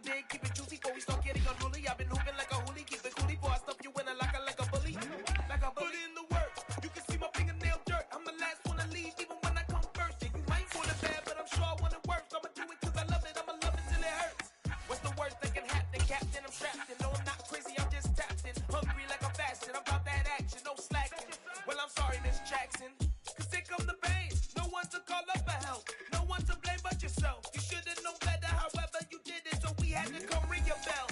dig, keep it juicy before we start getting unruly. I've been hooping like a hoolie, keep it coolie before I stuff you in a locker like a bully. Like a bully in the work, you can see my fingernail dirt. I'm the last one to leave, even when I come first. Yeah, you might want it bad, but I'm sure I want it worse. I'ma do it cause I love it, I'ma love it till it hurts. What's the worst that can happen, Captain? I'm strapped in, no I'm not crazy, I'm just tapped in. Hungry like I'm fasting, I'm about that action, no slacking. Well, I'm sorry, Miss Jackson, cause here come the pain. No one to call up for help, no one to blame but yourself. You should've known better, however you did it, so we had to come ring your bell.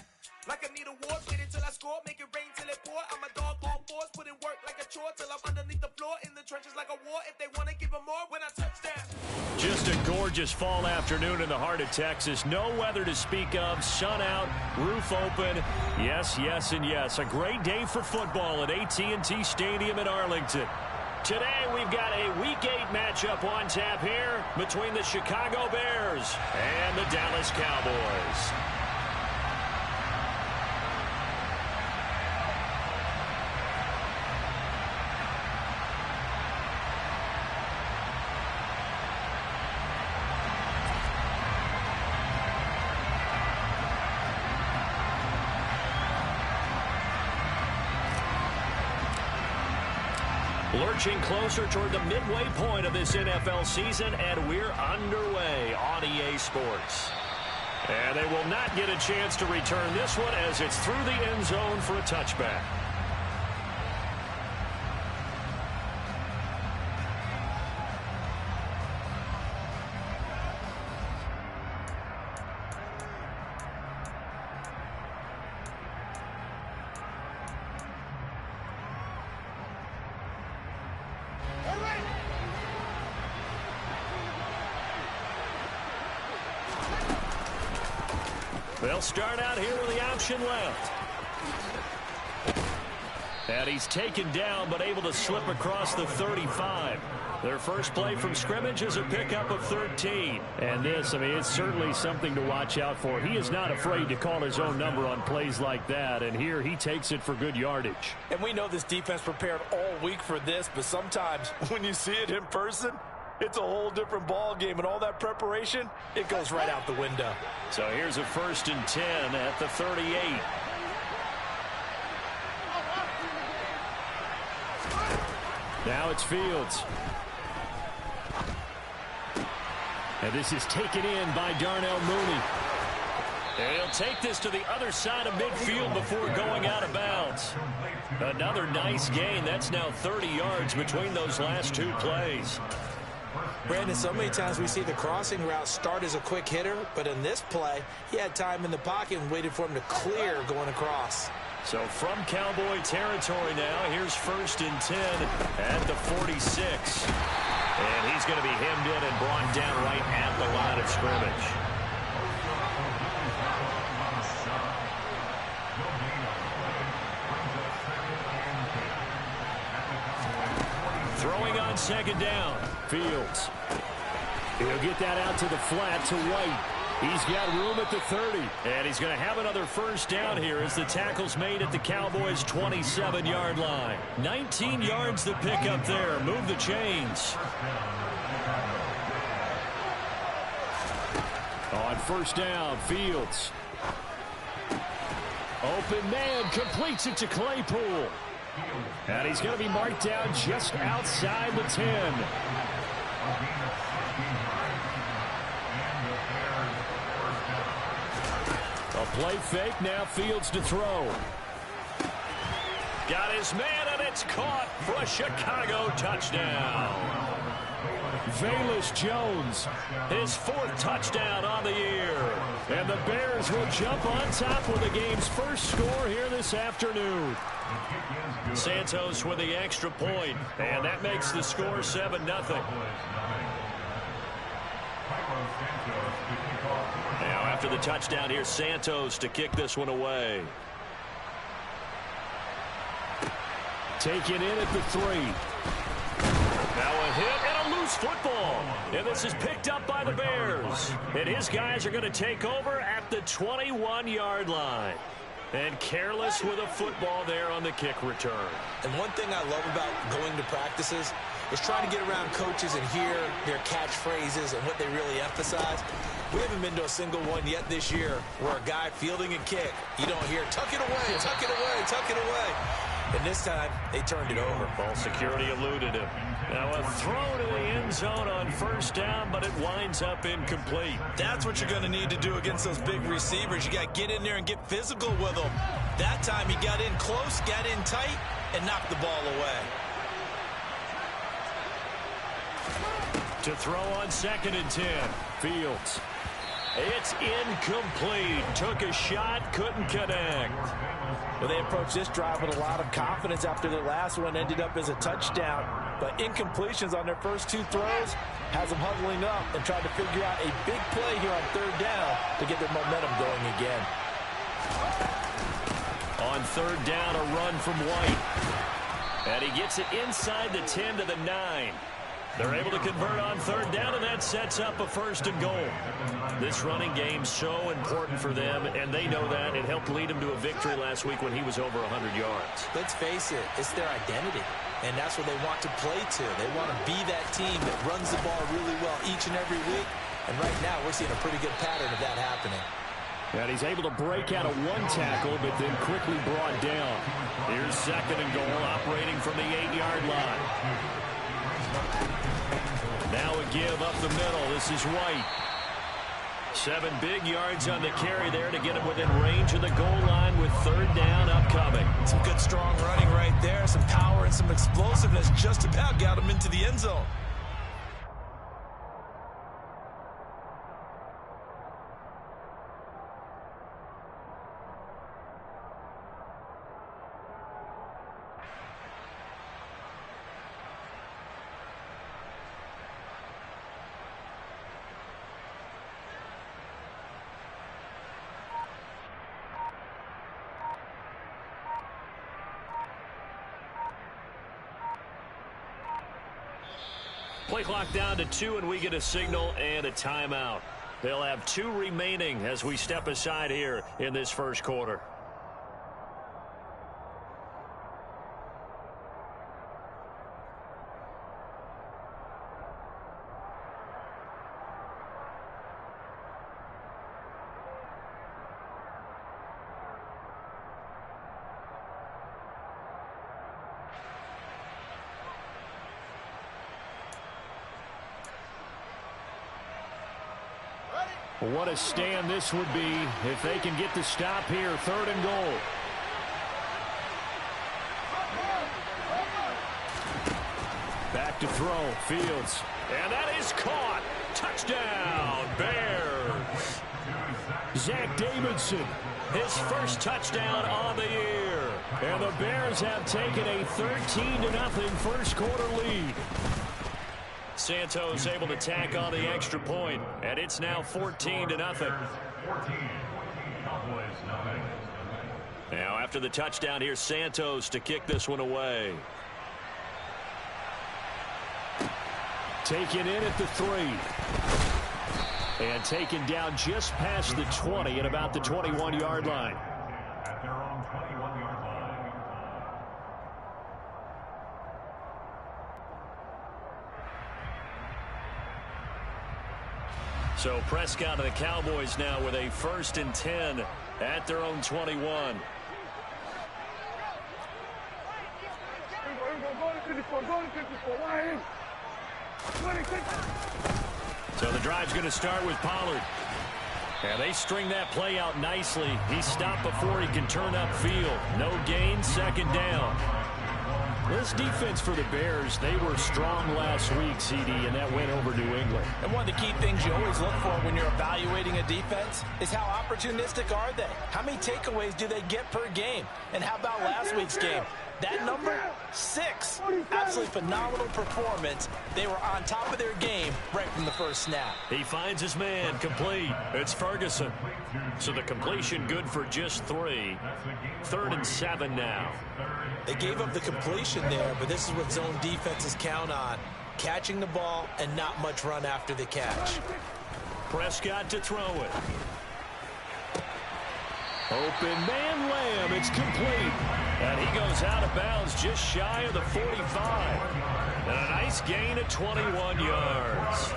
Like I need a award, wait until I score, make it rain till it pour. I'm a dog on fours, put in work like a chore till I'm underneath the floor, in the trenches like a war. If they wanna give them more, when I touch down. Just a gorgeous fall afternoon in the heart of Texas. No weather to speak of, sun out, roof open. Yes, yes, and yes. A great day for football at AT&T Stadium in Arlington. Today we've got a Week 8 matchup on tap here between the Chicago Bears and the Dallas Cowboys. Lurching closer toward the midway point of this NFL season, and we're underway on EA Sports. And they will not get a chance to return this one as it's through the end zone for a touchback. They'll start out here with the option left. And he's taken down but able to slip across the 35. Their first play from scrimmage is a pickup of 13. And this, I mean, it's certainly something to watch out for. He is not afraid to call his own number on plays like that. And here he takes it for good yardage. And we know this defense prepared all week for this, but sometimes when you see it in person, it's a whole different ball game, and all that preparation, it goes right out the window. So here's a 1st and 10 at the 38. Now it's Fields. And this is taken in by Darnell Mooney. And he'll take this to the other side of midfield before going out of bounds. Another nice gain. That's now 30 yards between those last two plays. Brandon, so many times we see the crossing route start as a quick hitter, but in this play, he had time in the pocket and waited for him to clear going across. So from Cowboy territory now, here's 1st and 10 at the 46. And he's going to be hemmed in and brought down right at the line of scrimmage. Throwing on 2nd down. Fields. He'll get that out to the flat to White. He's got room at the 30. And he's going to have another 1st down here as the tackle's made at the Cowboys' 27-yard line. 19 yards to pick up there. Move the chains. On 1st down, Fields. Open man, completes it to Claypool. And he's going to be marked down just outside the 10. A play fake, now Fields to throw. Got his man, and it's caught for a Chicago touchdown. Velus Jones, his 4th touchdown on the year. And the Bears will jump on top with the game's first score here this afternoon. Santos with the extra point, and that makes the score 7-0. Now after the touchdown, here's Santos to kick this one away. Taken in at the 3. Now a hit and a loose football. And this is picked up by the Bears. And his guys are going to take over at the 21-yard line. And careless with a football there on the kick return. And one thing I love about going to practices is trying to get around coaches and hear their catchphrases and what they really emphasize. We haven't been to a single one yet this year where a guy fielding a kick, you don't hear, tuck it away, tuck it away, tuck it away. And this time, they turned it over. Ball security eluded him. Now a throw to the end zone on first down, but it winds up incomplete. That's what you're going to need to do against those big receivers. You got to get in there and get physical with them. That time he got in close, got in tight, and knocked the ball away. To throw on 2nd and 10. Fields. It's incomplete. Took a shot, couldn't connect. Well, they approached this drive with a lot of confidence after the last one ended up as a touchdown. But incompletions on their first 2 throws has them huddling up and trying to figure out a big play here on 3rd down to get their momentum going again. On 3rd down, a run from White. And he gets it inside the 10 to the 9. They're able to convert on 3rd down, and that sets up a 1st and goal. This running game's so important for them, and they know that. It helped lead them to a victory last week when he was over 100 yards. Let's face it, it's their identity, and that's what they want to play to. They want to be that team that runs the ball really well each and every week, and right now we're seeing a pretty good pattern of that happening. And he's able to break out of 1 tackle, but then quickly brought down. Here's 2nd and goal, operating from the 8-yard line. Now a give up the middle. This is White. 7 big yards on the carry there to get him within range of the goal line with 3rd down upcoming. Some good strong running right there. Some power and some explosiveness just about got him into the end zone. Play clock down to 2, and we get a signal and a timeout. They'll have 2 remaining as we step aside here in this first quarter. What a stand this would be if they can get the stop here. 3rd and goal. Back to throw. Fields. And that is caught. Touchdown, Bears. Zach Davidson, his first touchdown on the year. And the Bears have taken a 13-0 first quarter lead. Santos able to tack on the extra point, and it's now 14-0. Now after the touchdown, here's Santos to kick this one away. Taken in at the 3. And taken down just past the 20 at about the 21-yard line. At their own 21-yard line. So Prescott and the Cowboys now with a 1st and 10 at their own 21. So the drive's going to start with Pollard. And they string that play out nicely. He stopped before he can turn upfield. No gain, 2nd down. This defense for the Bears, they were strong last week, CD, and that went over New England. And one of the key things you always look for when you're evaluating a defense is how opportunistic are they? How many takeaways do they get per game? And how about last week's game? That number, 6. Absolutely phenomenal performance. They were on top of their game right from the first snap. He finds his man, complete. It's Ferguson. So the completion good for just 3. 3rd and 7 now. They gave up the completion there, but this is what zone defenses count on. Catching the ball and not much run after the catch. Prescott to throw it. Open man Lamb. It's complete. And he goes out of bounds just shy of the 45. And a nice gain of 21 yards.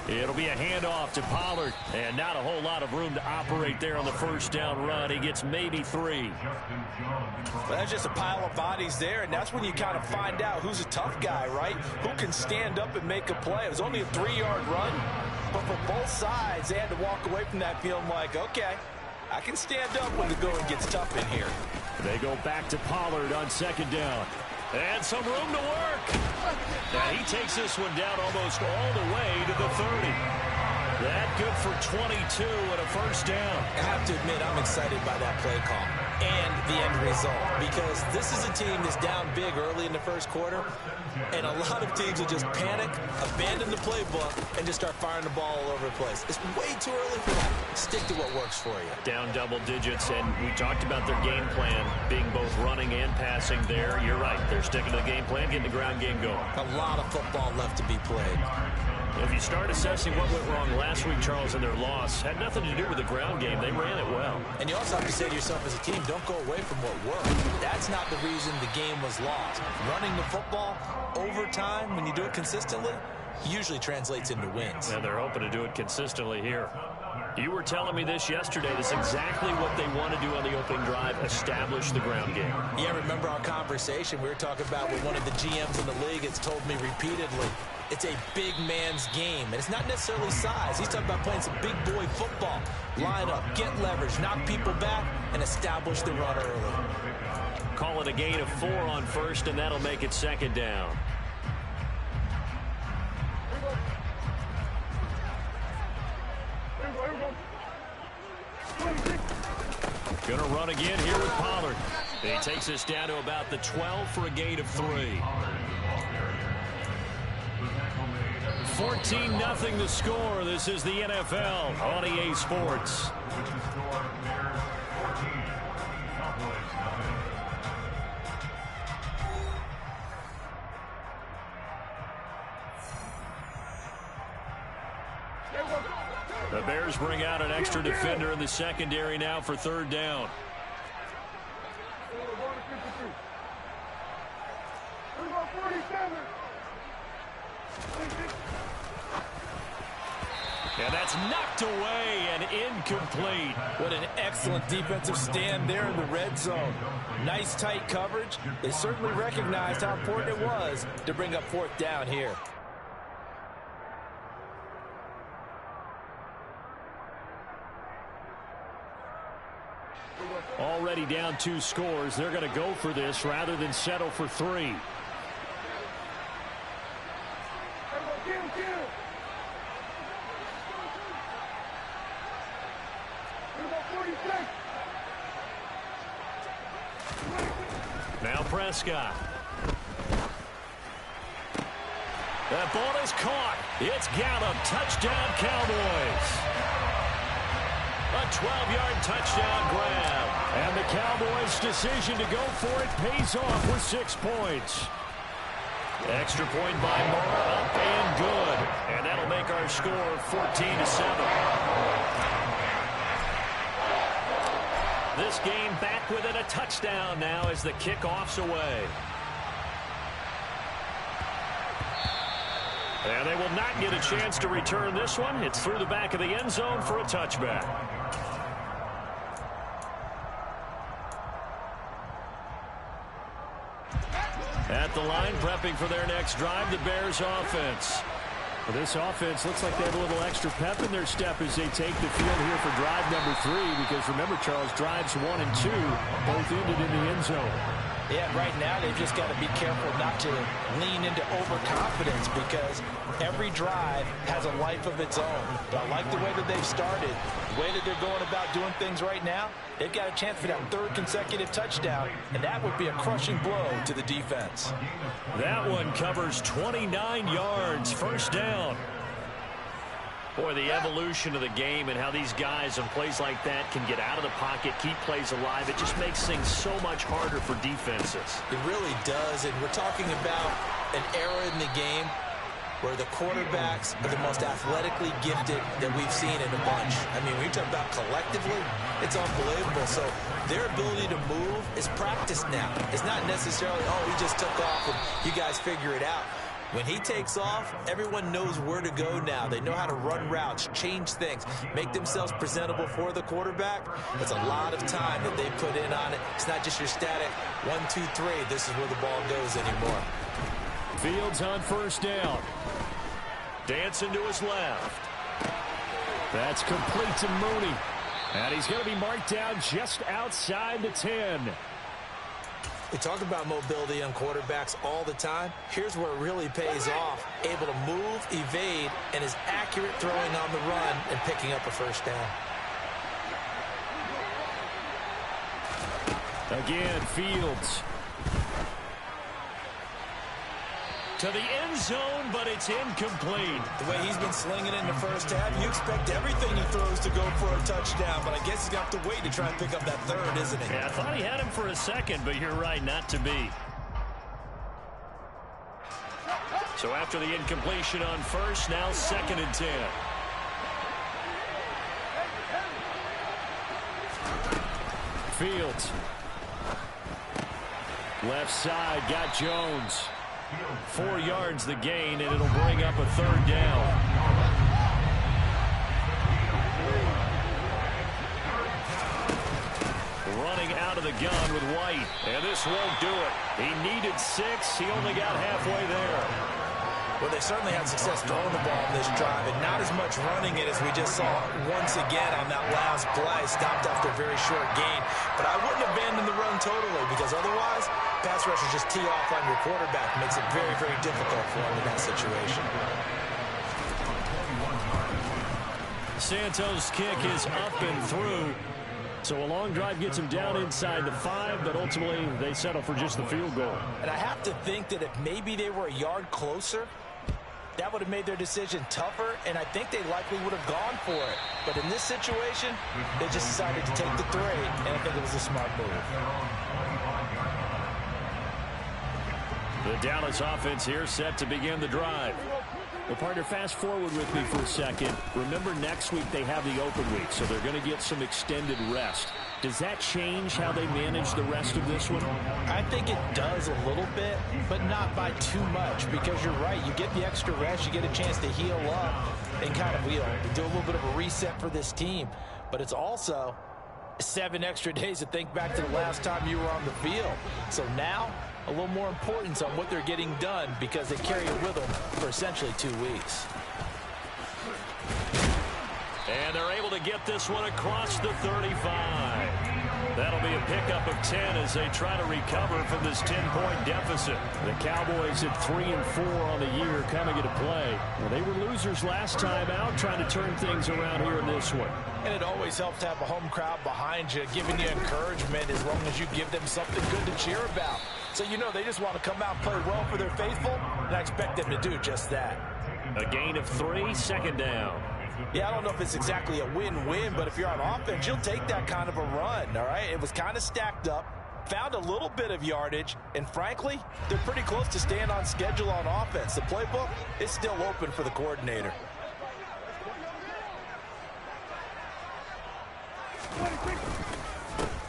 It'll be a handoff to Pollard, and not a whole lot of room to operate there on the first down run. He gets maybe 3. Well, that's just a pile of bodies there, and that's when you kind of find out who's a tough guy, right? Who can stand up and make a play. It was only a 3-yard run, but for both sides, they had to walk away from that feeling like, okay, I can stand up when the going gets tough in here. They go back to Pollard on second down. And some room to work. Now he takes this one down almost all the way to the 30. That good for 22 and a first down. I have to admit, I'm excited by that play call and the end result, because this is a team that's down big early in the first quarter, and a lot of teams will just panic, abandon the playbook, and just start firing the ball all over the place. It's way too early for that. Stick to what works for you. Down double digits, and we talked about their game plan being both running and passing there. You're right. They're sticking to the game plan, getting the ground game going. A lot of football left to be played. If you start assessing what went wrong last week, Charles, in their loss, had nothing to do with the ground game. They ran it well. And you also have to say to yourself as a team, don't go away from what worked. That's not the reason the game was lost. Running the football over time, when you do it consistently, usually translates into wins. And they're hoping to do it consistently here. You were telling me this yesterday. This is exactly what they want to do on the opening drive, establish the ground game. Yeah, remember our conversation we were talking about with one of the GMs in the league. It's told me repeatedly, it's a big man's game. And it's not necessarily size. He's talking about playing some big boy football. Line up, get leverage, knock people back, and establish the run early. Call it a gain of 4 on first, and that'll make it second down. Gonna run again here with Pollard. He takes us down to about the 12 for a gain of 3. 14-0 the score. This is the NFL on EA Sports. The Bears bring out an extra defender in the secondary now for third down. And that's knocked away and incomplete. What an excellent defensive stand there in the red zone. Nice tight coverage. They certainly recognized how important it was to bring up fourth down here. Already down 2 scores. They're going to go for this rather than settle for 3. Now Prescott. That ball is caught. It's Gallup. Touchdown, Cowboys. A 12-yard touchdown grab. And the Cowboys' decision to go for it pays off with 6 points. Extra point by Mara, up and good. And that'll make our score 14-7. This game back within a touchdown now as the kickoff's away. And they will not get a chance to return this one. It's through the back of the end zone for a touchback. At the line, prepping for their next drive, the Bears offense. Well, this offense looks like they have a little extra pep in their step as they take the field here for drive number 3. Because remember, Charles, drives 1 and 2 both ended in the end zone. Yeah, right now they've just got to be careful not to lean into overconfidence, because every drive has a life of its own. But I like the way that they've started, the way that they're going about doing things right now. They've got a chance for that 3rd consecutive touchdown, and that would be a crushing blow to the defense. That one covers 29 yards, first down. Boy, the evolution of the game and how these guys on plays like that can get out of the pocket, keep plays alive, it just makes things so much harder for defenses. It really does, and we're talking about an era in the game where the quarterbacks are the most athletically gifted that we've seen in a bunch. I mean, when you talk about collectively, it's unbelievable. So their ability to move is practiced now. It's not necessarily, oh, he just took off and you guys figure it out. When he takes off, everyone knows where to go now. They know how to run routes, change things, make themselves presentable for the quarterback. It's a lot of time that they put in on it. It's not just your static 1, 2, 3. This is where the ball goes anymore. Fields on first down. Dancing to his left. That's complete to Mooney. And he's going to be marked down just outside the 10. We talk about mobility on quarterbacks all the time. Here's where it really pays off. Able to move, evade, and is accurate throwing on the run and picking up a first down. Again, Fields. To the end zone, but it's incomplete. The way he's been slinging it in the first half, you expect everything he throws to go for a touchdown, but I guess he's got to wait to try and pick up that third, isn't he? Yeah, I thought he had him for a second, but you're right, not to be. So after the incompletion on first, now 2nd and 10. Fields. Left side, got Jones. 4 yards the gain, and it'll bring up a 3rd down. Running out of the gun with White, and this won't do it. He needed 6. He only got halfway there. Well, they certainly had success throwing the ball in this drive, and not as much running it as we just saw once again on that last play. Stopped after a very short gain. But I wouldn't abandon the run totally, because otherwise, pass rushers just tee off on your quarterback. Makes it very, very difficult for him in that situation. Santos' kick is up and through. So a long drive gets him down inside the 5, but ultimately they settle for just the field goal. And I have to think that if maybe they were a yard closer, that would have made their decision tougher, and I think they likely would have gone for it. But in this situation, they just decided to take the 3, and I think it was a smart move. The Dallas offense here set to begin the drive. Well, partner, fast forward with me for a second. Remember, next week they have the open week, so they're going to get some extended rest. Does that change how they manage the rest of this one? I think it does a little bit, but not by too much, because you're right. You get the extra rest, you get a chance to heal up and kind of do a little bit of a reset for this team. But it's also 7 extra days to think back to the last time you were on the field. So now, a little more importance on what they're getting done, because they carry it with them for essentially 2 weeks. And they're able to get this one across the 35. That'll be a pickup of 10 as they try to recover from this 10-point deficit. The Cowboys at 3-4 on the year coming into play. Well, they were losers last time out, trying to turn things around here in this one. And it always helps to have a home crowd behind you, giving you encouragement as long as you give them something good to cheer about. So you know they just want to come out and play well for their faithful, and I expect them to do just that. A gain of 3, 2nd down. Yeah, I don't know if it's exactly a win-win, but if you're on offense, you'll take that kind of a run, all right? It was kind of stacked up, found a little bit of yardage, and frankly, they're pretty close to staying on schedule on offense. The playbook is still open for the coordinator.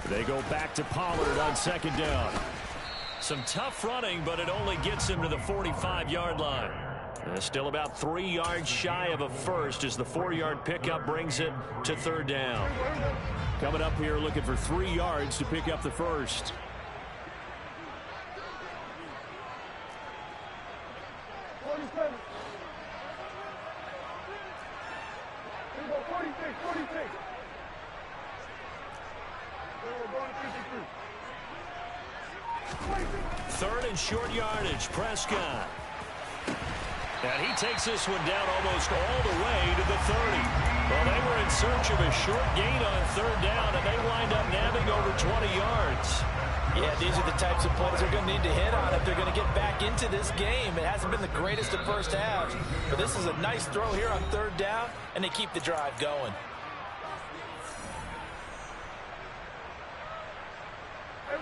They go back to Pollard on 2nd down. Some tough running, but it only gets him to the 45-yard line. Still about 3 yards shy of a first as the 4-yard pickup brings it to 3rd down. Coming up here looking for 3 yards to pick up the first. Third and short yardage, Prescott. And he takes this one down almost all the way to the 30. Well, they were in search of a short gain on 3rd down, and they wind up nabbing over 20 yards. Yeah, these are the types of plays they're going to need to hit on if they're going to get back into this game. It hasn't been the greatest of first halves, but this is a nice throw here on 3rd down, and they keep the drive going.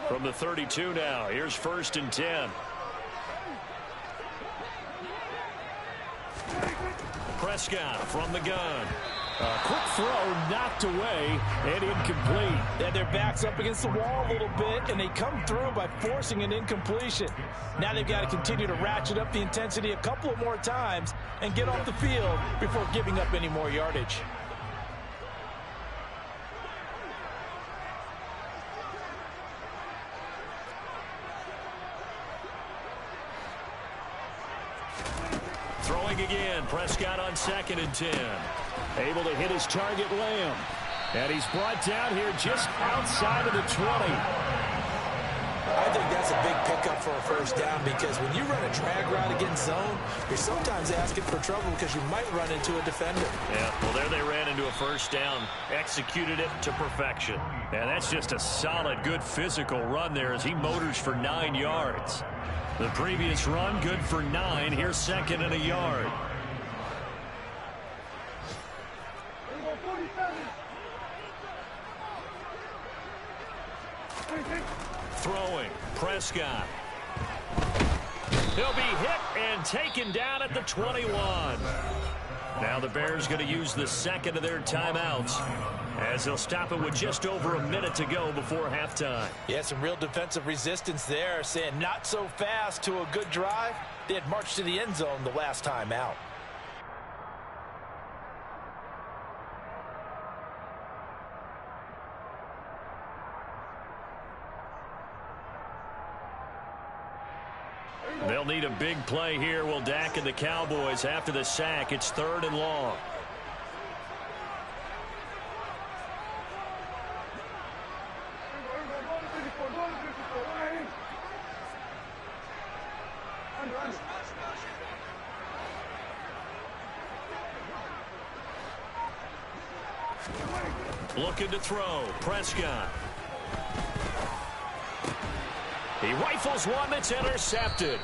From the 32 now, here's 1st and 10. Prescott from the gun. Quick throw, knocked away, and incomplete. Yeah, their back's up against the wall a little bit, and they come through by forcing an incompletion. Now they've got to continue to ratchet up the intensity a couple of more times and get off the field before giving up any more yardage. Throwing again, Prescott on 2nd and 10. Able to hit his target, Lamb. And he's brought down here just outside of the 20. I think that's a big pickup for a first down because when you run a drag route against zone, you're sometimes asking for trouble because you might run into a defender. Yeah, well, there they ran into a first down, executed it to perfection. And that's just a solid, good physical run there as he motors for 9 yards. The previous run, good for 9. Here's 2nd and a yard. Throwing, Prescott. He'll be hit and taken down at the 21. Now the Bears going to use the 2nd of their timeouts as they'll stop it with just over a minute to go before halftime. Yeah, some real defensive resistance there, saying not so fast to a good drive. They had marched to the end zone the last time out. They'll need a big play here. Will Dak and the Cowboys after the sack. It's 3rd and long. Looking to throw. Prescott. He rifles one that's intercepted.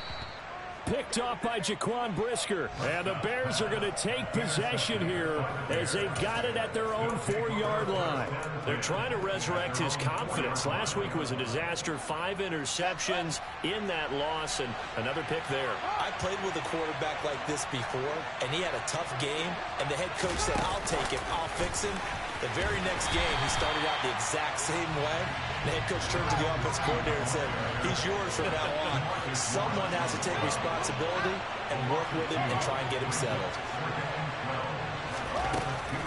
Picked off by Jaquan Brisker. And the Bears are going to take possession here as they've got it at their own 4-yard line. They're trying to resurrect his confidence. Last week was a disaster. 5 interceptions in that loss and another pick there. I played with a quarterback like this before, and he had a tough game, and the head coach said, I'll take him, I'll fix him. The very next game, he started out the exact same way. The head coach turned to the offensive coordinator and said, he's yours from now on. Someone has to take responsibility and work with him and try and get him settled.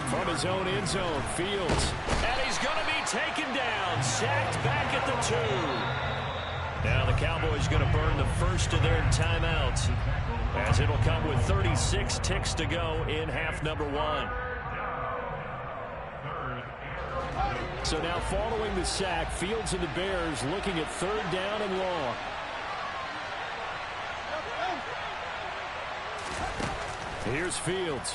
From his own end zone, Fields. And he's going to be taken down. Sacked back at the 2. Now the Cowboys going to burn the first of their timeouts as it'll come with 36 ticks to go in half number 1. So now following the sack, Fields and the Bears looking at 3rd down and long. Here's Fields.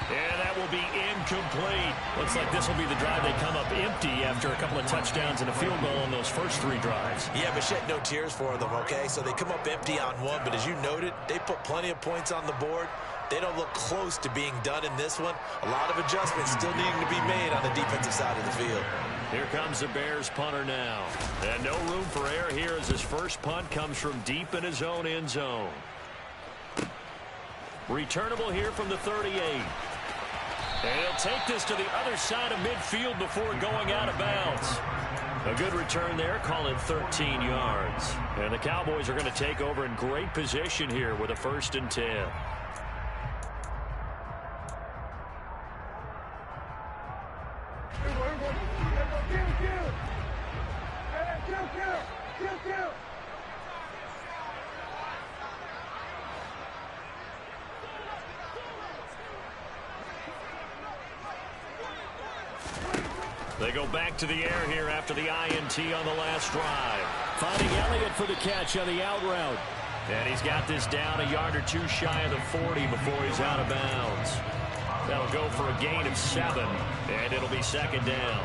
And that will be incomplete. Looks like this will be the drive they come up empty after a couple of touchdowns and a field goal on those first 3 drives. Yeah, but shed no tears for them, okay? So they come up empty on one, but as you noted, they put plenty of points on the board. They don't look close to being done in this one. A lot of adjustments still needing to be made on the defensive side of the field. Here comes the Bears punter now. And no room for error here as his first punt comes from deep in his own end zone. Returnable here from the 38. And he'll take this to the other side of midfield before going out of bounds. A good return there, call it 13 yards. And the Cowboys are going to take over in great position here with a 1st and 10. They go back to the air here after the INT on the last drive. Finding Elliott for the catch on the out route. And he's got this down a yard or 2 shy of the 40 before he's out of bounds. That'll go for a gain of 7, and it'll be 2nd down.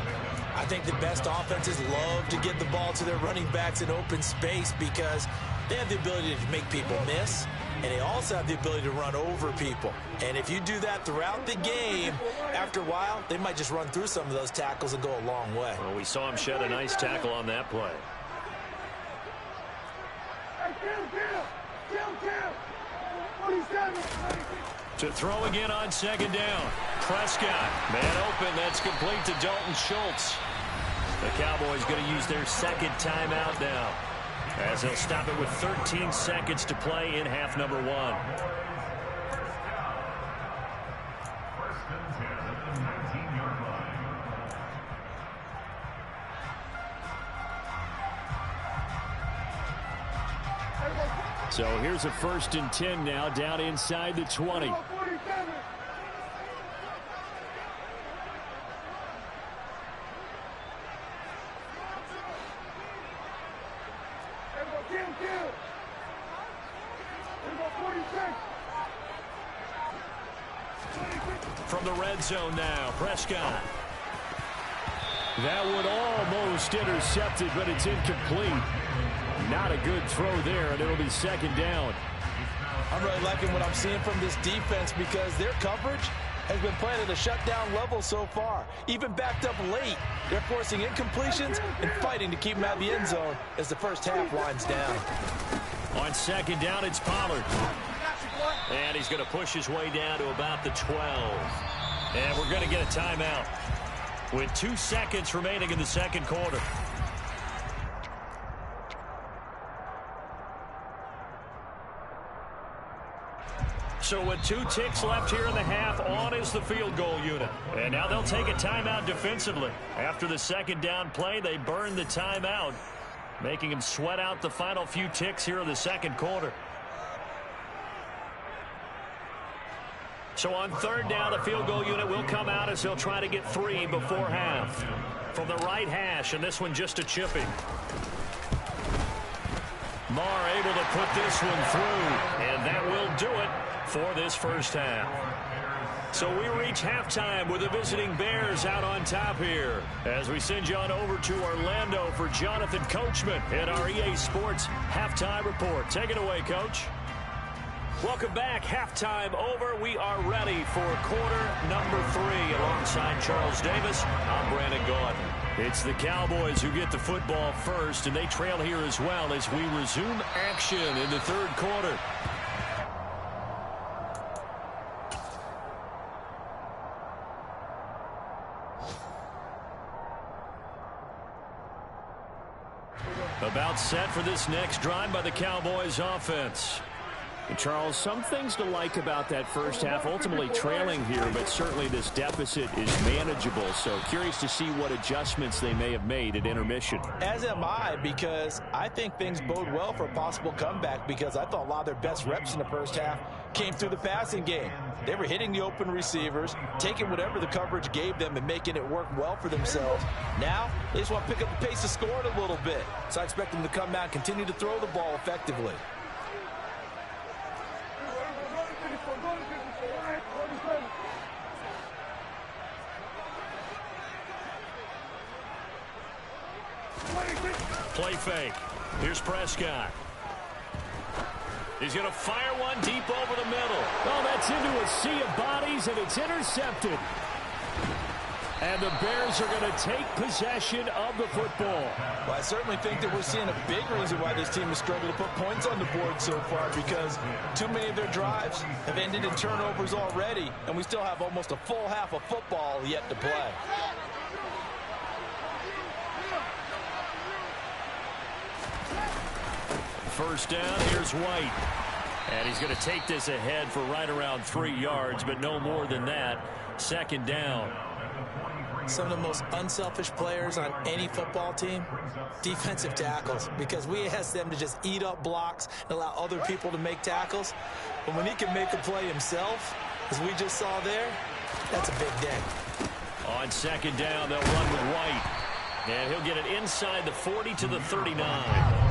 I think the best offenses love to get the ball to their running backs in open space because they have the ability to make people miss, and they also have the ability to run over people. And if you do that throughout the game, after a while, they might just run through some of those tackles and go a long way. Well, we saw him shed a nice tackle on that play. Hey, kill! 47! To throw again on second down. Prescott, man open. That's complete to Dalton Schultz. The Cowboys going to use their second timeout now, as they'll stop it with 13 seconds to play in half number 1. First and 10 at the 19-yard line. So here's a 1st and 10 now, down inside the 20. From the red zone now, Prescott. That would almost intercept it, but it's incomplete. Not a good throw there, and it'll be second down. I'm really liking what I'm seeing from this defense because their coverage has been playing at a shutdown level so far. Even backed up late, they're forcing incompletions and fighting to keep them out of the end zone as the first half winds down. On second down, it's Pollard. And he's going to push his way down to about the 12. And we're going to get a timeout with 2 seconds remaining in the second quarter. So with 2 ticks left here in the half, on is the field goal unit. And now they'll take a timeout defensively. After the second down play, they burn the timeout, making him sweat out the final few ticks here in the second quarter. So on third down, the field goal unit will come out as they'll try to get 3 before half. From the right hash, and this one just a chipping. Marr able to put this one through, and that will do it for this first half. So we reach halftime with the visiting Bears out on top here, as we send you on over to Orlando for Jonathan Coachman in our EA Sports Halftime Report. Take it away, Coach. Welcome back. Halftime over. We are ready for quarter number 3 alongside Charles Davis. I'm Brandon Gaudin. It's the Cowboys who get the football first, and they trail here as well as we resume action in the third quarter. About set for this next drive by the Cowboys offense. And Charles, some things to like about that first half, ultimately trailing here, but certainly this deficit is manageable. So curious to see what adjustments they may have made at intermission. As am I, because I think things bode well for a possible comeback, because I thought a lot of their best reps in the first half came through the passing game. They were hitting the open receivers, taking whatever the coverage gave them and making it work well for themselves. Now, they just want to pick up the pace of scoring a little bit. So I expect them to come out and continue to throw the ball effectively. Play fake. Here's Prescott. He's going to fire one deep over the middle. Oh, that's into a sea of bodies, and it's intercepted. And the Bears are going to take possession of the football. Well, I certainly think that we're seeing a big reason why this team has struggled to put points on the board so far, because too many of their drives have ended in turnovers already, and we still have almost a full half of football yet to play. First down, here's White. And he's going to take this ahead for right around 3 yards, but no more than that. Second down. Some of the most unselfish players on any football team, defensive tackles, because we ask them to just eat up blocks and allow other people to make tackles. But when he can make a play himself, as we just saw there, that's a big day. On second down, they'll run with White. And he'll get it inside the 40 to the 39.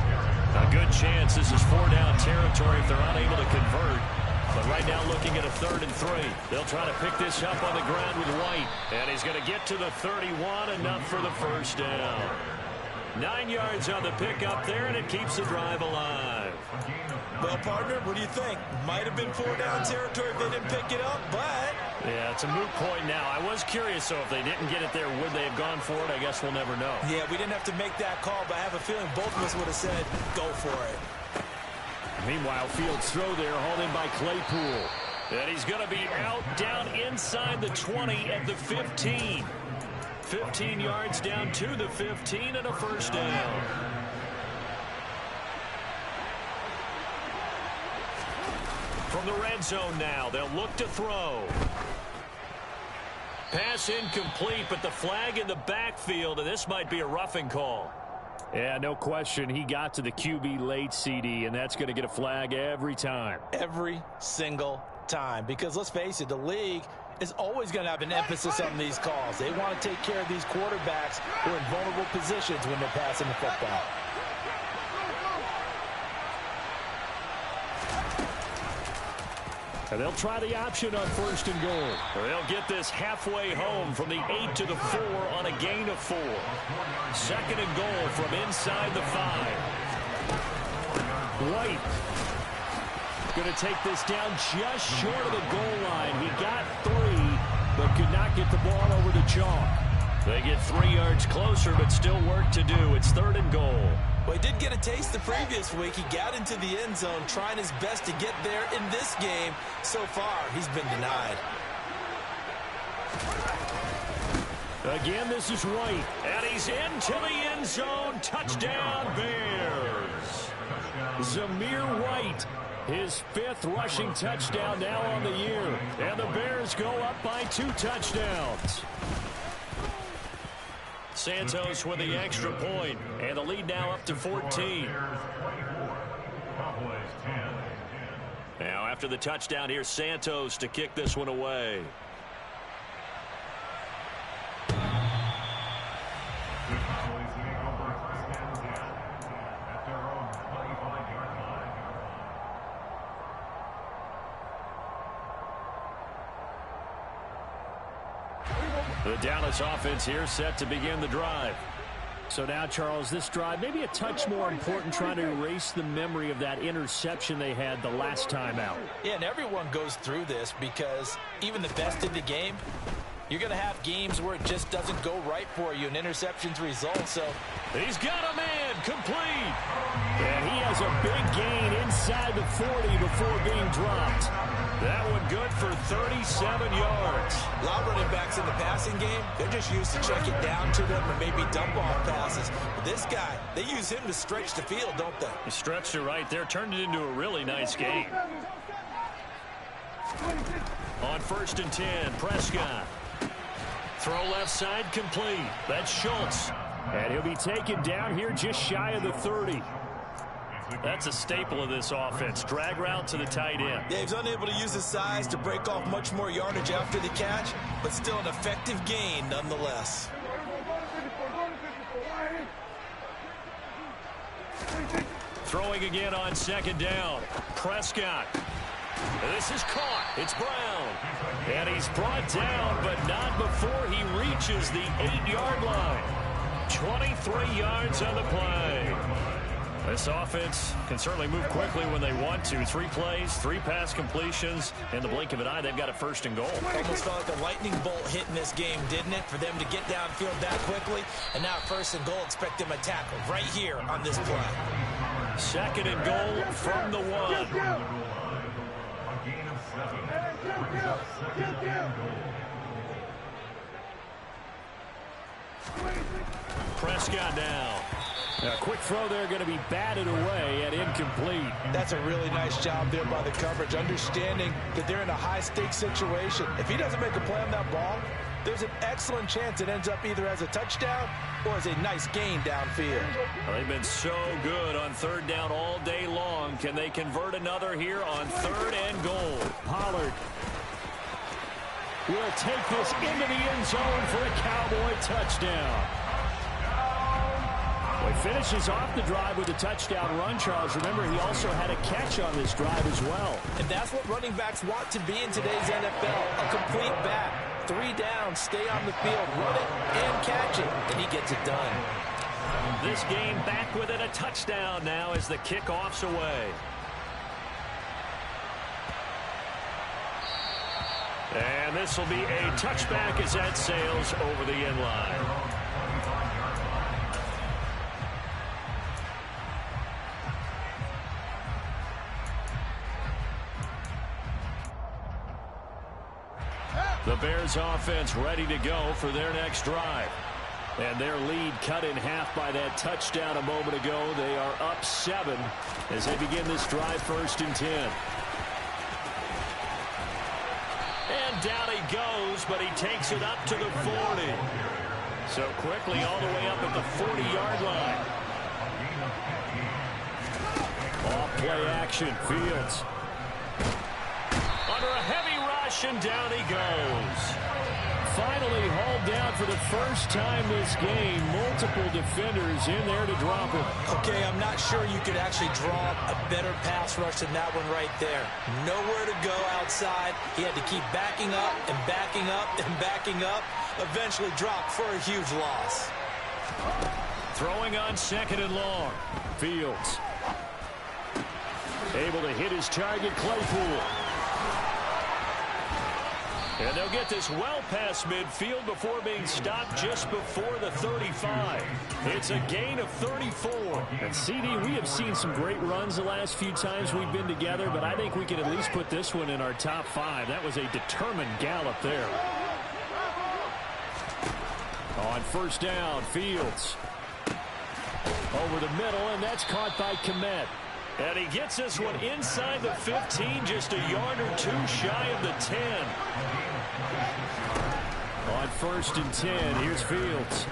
A good chance this is 4-down territory if they're unable to convert. But right now looking at a 3rd and 3. They'll try to pick this up on the ground with White. And he's going to get to the 31, enough for the first down. 9 yards on the pickup there, and it keeps the drive alive. Well, partner, what do you think? Might have been 4-down territory if they didn't pick it up, but... Yeah, it's a moot point now. I was curious, so if they didn't get it there, would they have gone for it? I guess we'll never know. Yeah, we didn't have to make that call, but I have a feeling both of us would have said, go for it. Meanwhile, Fields' throw there, hauled in by Claypool. And he's going to be out down inside the 20 at the 15. 15 yards down to the 15 and a first down. From the red zone now, they'll look to throw. Pass incomplete, but the flag in the backfield, and this might be a roughing call. Yeah, no question. He got to the QB late, CD, and that's going to get a flag every time. Every single time. Because let's face it, the league is always going to have an emphasis on these calls. They want to take care of these quarterbacks who are in vulnerable positions when they're passing the football. And they'll try the option on 1st and goal. They'll get this halfway home from the 8 to the 4 on a gain of 4. 2nd and goal from inside the 5. White going to take this down just short of the goal line. He got 3, but could not get the ball over the chalk. They get 3 yards closer, but still work to do. It's 3rd and goal. Well, he did get a taste the previous week. He got into the end zone, trying his best to get there in this game. So far, he's been denied. Again, this is White. And he's into the end zone. Touchdown, Bears. Zamir White, his 5th rushing touchdown now on the year. And the Bears go up by 2 touchdowns. Santos with the extra point, and the lead now up to 14. Now after the touchdown, here's Santos to kick this one away. The Dallas offense here set to begin the drive. So now, Charles, this drive maybe a touch more important, trying to erase the memory of that interception they had the last time out. Yeah, and everyone goes through this because even the best in the game, you're going to have games where it just doesn't go right for you and interceptions result. So he's got a man complete. And he has a big gain inside the 40 before being dropped. That one good for 37 yards. A lot of running backs in the passing game, they're just used to check it down to them and maybe dump off passes. But this guy, they use him to stretch the field, don't they? He stretched it right there, turned it into a really nice game. On 1st and 10, Prescott. Throw left side complete. That's Schultz. And he'll be taken down here just shy of the 30. That's a staple of this offense. Drag route to the tight end. Yeah, he's unable to use his size to break off much more yardage after the catch, but still an effective gain nonetheless. Throwing again on 2nd down. Prescott. This is caught. It's Brown. And he's brought down, but not before he reaches the 8-yard line. 23 yards on the play. This offense can certainly move quickly when they want to. 3 plays, 3 pass completions. In the blink of an eye, they've got a 1st and goal. Almost felt like a lightning bolt hit in this game, didn't it? For them to get downfield that quickly. And now 1st and goal, expect them to tackle right here on this play. 2nd and goal from the 1. Prescott now. A quick throw there, going to be batted away and incomplete. That's a really nice job there by the coverage, understanding that they're in a high-stakes situation. If he doesn't make a play on that ball, there's an excellent chance it ends up either as a touchdown or as a nice gain downfield. Well, they've been so good on 3rd down all day long. Can they convert another here on 3rd and goal? Pollard will take this into the end zone for a Cowboy touchdown. Well, he finishes off the drive with a touchdown run, Charles. Remember, he also had a catch on this drive as well. And that's what running backs want to be in today's NFL, a complete back. 3 down, stay on the field, run it, and catch it, and he gets it done. This game back within a touchdown now as the kickoff's away. And this will be a touchback as that sails over the end line. The Bears offense ready to go for their next drive. And their lead cut in half by that touchdown a moment ago. They are up 7 as they begin this drive, 1st and 10. And down he goes, but he takes it up to the 40. So quickly all the way up at the 40-yard line. Off play action, Fields. Under a heavy rush, and down he goes. Finally hauled down for the first time this game. Multiple defenders in there to drop him. Okay, I'm not sure you could actually draw a better pass rush than that one right there. Nowhere to go outside. He had to keep backing up and backing up and backing up. Eventually dropped for a huge loss. Throwing on 2nd and long. Fields able to hit his target, Claypool. And they'll get this well past midfield before being stopped just before the 35. It's a gain of 34. And CD, we have seen some great runs the last few times we've been together, but I think we can at least put this one in our top 5. That was a determined gallop there. On 1st down, Fields. Over the middle, and that's caught by Kmet. And he gets this one inside the 15, just a yard or 2 shy of the 10. On 1st and 10, here's Fields.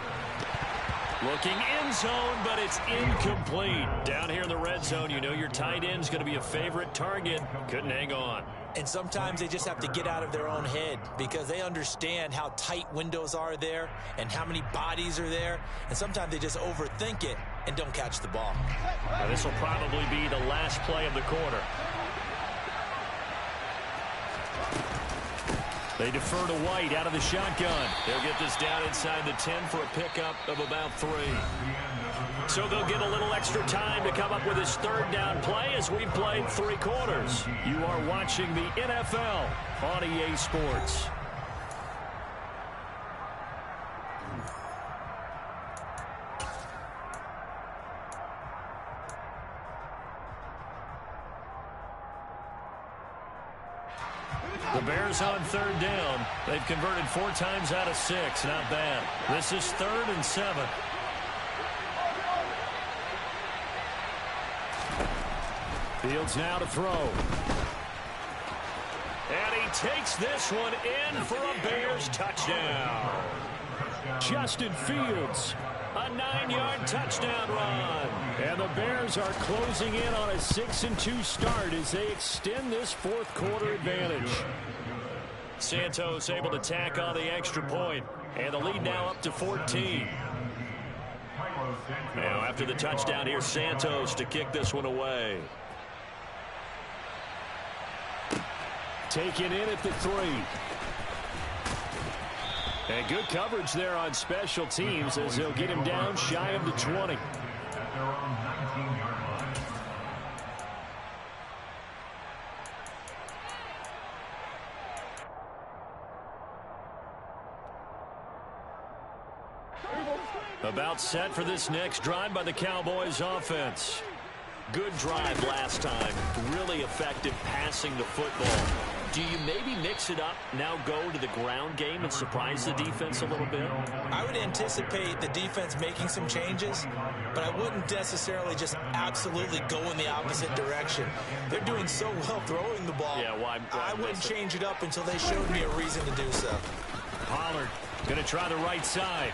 Looking end zone, but it's incomplete. Down here in the red zone, you know your tight end's going to be a favorite target. Couldn't hang on. And sometimes they just have to get out of their own head because they understand how tight windows are there and how many bodies are there. And sometimes they just overthink it and don't catch the ball. Now, this will probably be the last play of the quarter. They defer to White out of the shotgun. They'll get this down inside the 10 for a pickup of about 3. So they'll get a little extra time to come up with his 3rd down play as we played 3 quarters. You are watching the NFL on EA Sports. The Bears on 3rd down. They've converted 4 times out of 6. Not bad. This is 3rd and 7. Fields now to throw. And he takes this one in for a Bears touchdown. Justin Fields. A 9-yard touchdown run. And the Bears are closing in on a 6-2 start as they extend this 4th quarter advantage. Santos able to tack on the extra point. And the lead now up to 14. Now after the touchdown, here's Santos to kick this one away. Taken in at the 3. And good coverage there on special teams as they'll get him down shy of the 20. About set for this next drive by the Cowboys offense. Good drive last time. Really effective passing the football. Do you maybe mix it up, now go to the ground game and surprise the defense a little bit? I would anticipate the defense making some changes, but I wouldn't necessarily just absolutely go in the opposite direction. They're doing so well throwing the ball. Yeah, why I wouldn't change it up until they showed me a reason to do so. Pollard going to try the right side.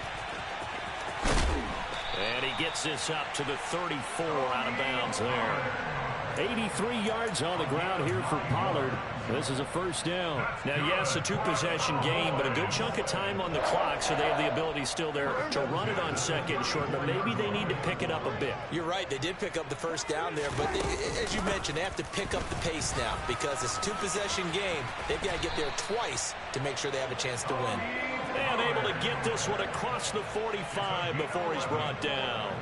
And he gets this up to the 34 out of bounds there. 83 yards on the ground here for Pollard. This is a 1st down. Now, yes, a 2-possession game, but a good chunk of time on the clock, so they have the ability still there to run it on 2nd and short, but maybe they need to pick it up a bit. You're right. They did pick up the 1st down there, but as you mentioned, they have to pick up the pace now because it's a 2-possession game. They've got to get there twice to make sure they have a chance to win. And able to get this one across the 45 before he's brought down.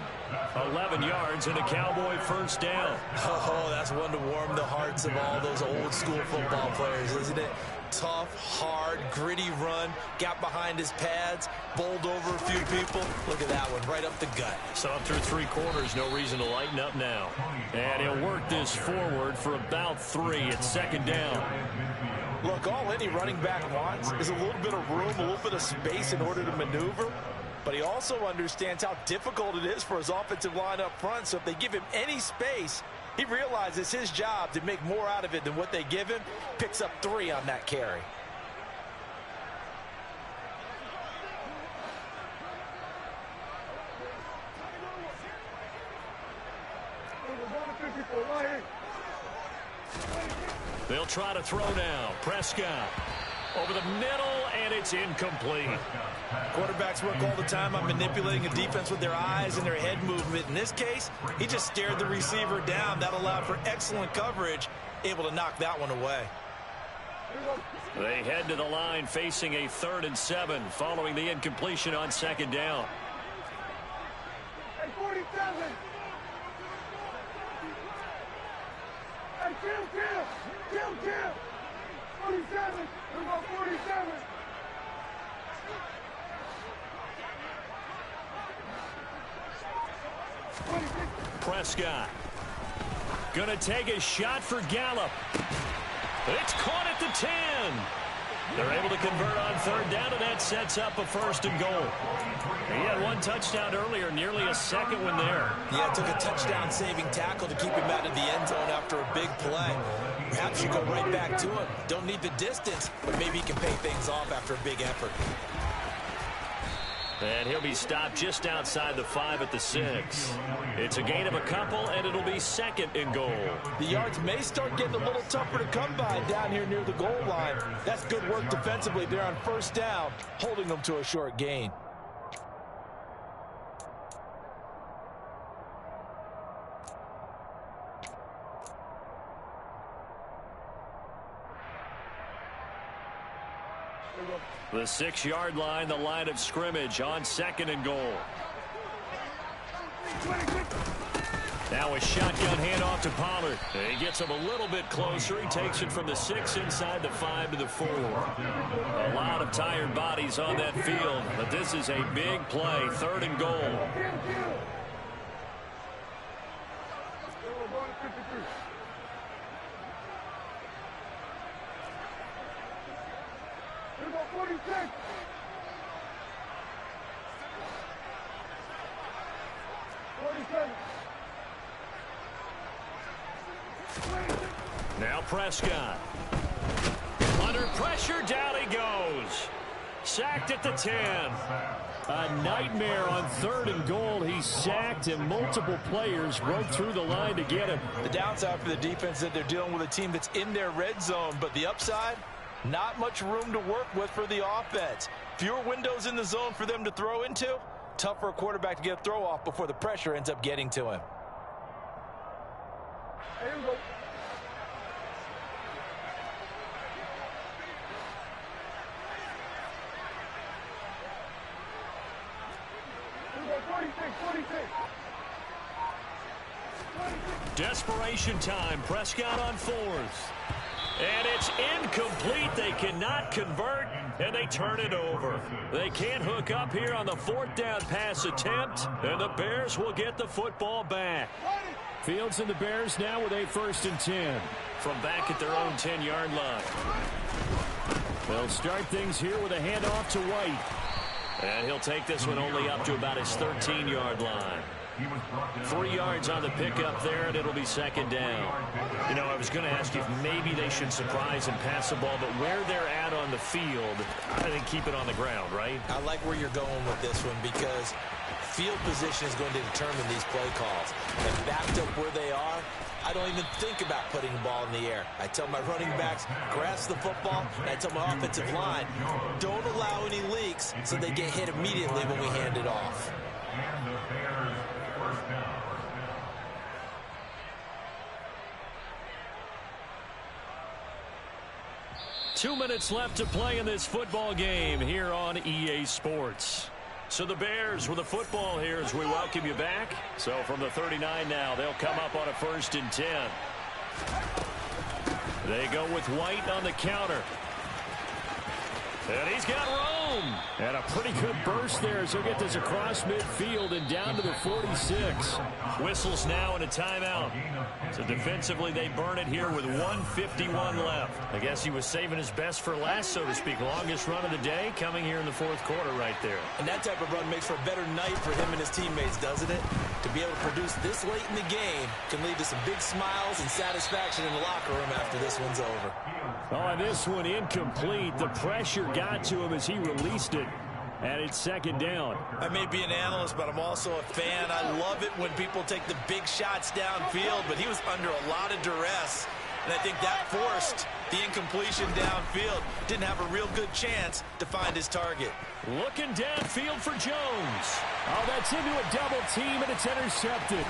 11 yards and a Cowboy 1st down. Oh, that's one to warm the hearts of all those old school football players, isn't it? Tough, hard, gritty run, got behind his pads, bowled over a few people. Look at that one, right up the gut. So up through 3 quarters, no reason to lighten up now. And he'll work this forward for about 3 at 2nd down. Look, all any running back wants is a little bit of room, a little bit of space in order to maneuver. But he also understands how difficult it is for his offensive line up front. So if they give him any space, he realizes his job to make more out of it than what they give him. Picks up 3 on that carry. They'll try to throw now. Prescott over the middle, and it's incomplete. Quarterbacks work all the time on manipulating a defense with their eyes and their head movement. In this case, he just stared the receiver down. That allowed for excellent coverage, able to knock that one away. They head to the line facing a 3rd and 7 following the incompletion on 2nd down. Hey, 47. Hey, kill. 47. We're going 47. Prescott gonna take a shot for Gallup. It's caught at the 10. They're able to convert on 3rd down, and that sets up a 1st and goal. He had 1 touchdown earlier, nearly a 2nd one there. Yeah, it took a touchdown-saving tackle to keep him out of the end zone after a big play. Perhaps you go right back to him. Don't need the distance, but maybe he can pay things off after a big effort. And he'll be stopped just outside the 5 at the 6. It's a gain of a couple, and it'll be 2nd and goal. The yards may start getting a little tougher to come by down here near the goal line. That's good work defensively there on 1st down, holding them to a short gain. The 6-yard line, the line of scrimmage on 2nd and goal. Now a shotgun handoff to Pollard. He gets him a little bit closer. He takes it from the 6 inside the 5 to the 4. A lot of tired bodies on that field, but this is a big play. 3rd and goal. Now Prescott. Under pressure, down he goes. Sacked at the 10. A nightmare on 3rd and goal. He's sacked, and multiple players broke through the line to get him. The downside for the defense is that they're dealing with a team that's in their red zone, but the upside, not much room to work with for the offense. Fewer windows in the zone for them to throw into. Tough for a quarterback to get a throw off before the pressure ends up getting to him. Here we go. Desperation time. Prescott on 4th. And it's incomplete. They cannot convert, and they turn it over. They can't hook up here on the 4th down pass attempt, and the Bears will get the football back. Fields and the Bears now with a 1st and 10. From back at their own 10-yard line. They'll start things here with a handoff to White. And he'll take this one only up to about his 13-yard line. 3 yards on the pickup there, and it'll be 2nd down. You know, I was going to ask you if maybe they should surprise and pass the ball, but where they're at on the field, I think keep it on the ground, right? I like where you're going with this one because field position is going to determine these play calls. And backed up where they are, I don't even think about putting the ball in the air. I tell my running backs, grasp the football, and I tell my offensive line, don't allow any leaks so they get hit immediately when we hand it off. And the Bears, 1st down. 2 minutes left to play in this football game here on EA Sports. So the Bears with the football here as we welcome you back. So from the 39 now, they'll come up on a 1st and 10. They go with White on the counter. And he's got room. And a pretty good burst there as he'll get this across midfield and down to the 46. Whistles now and a timeout. So defensively they burn it here with 1:51 left. I guess he was saving his best for last, so to speak. Longest run of the day coming here in the fourth quarter right there. And that type of run makes for a better night for him and his teammates, doesn't it? To be able to produce this late in the game can lead to some big smiles and satisfaction in the locker room after this one's over. Oh, and this one incomplete. The pressure got to him as he released it. And it's second down. I may be an analyst, but I'm also a fan. I love it when people take the big shots downfield, but he was under a lot of duress. And I think that forced the incompletion downfield. Didn't have a real good chance to find his target. Looking downfield for Jones. Oh, that's into a double team, and it's intercepted.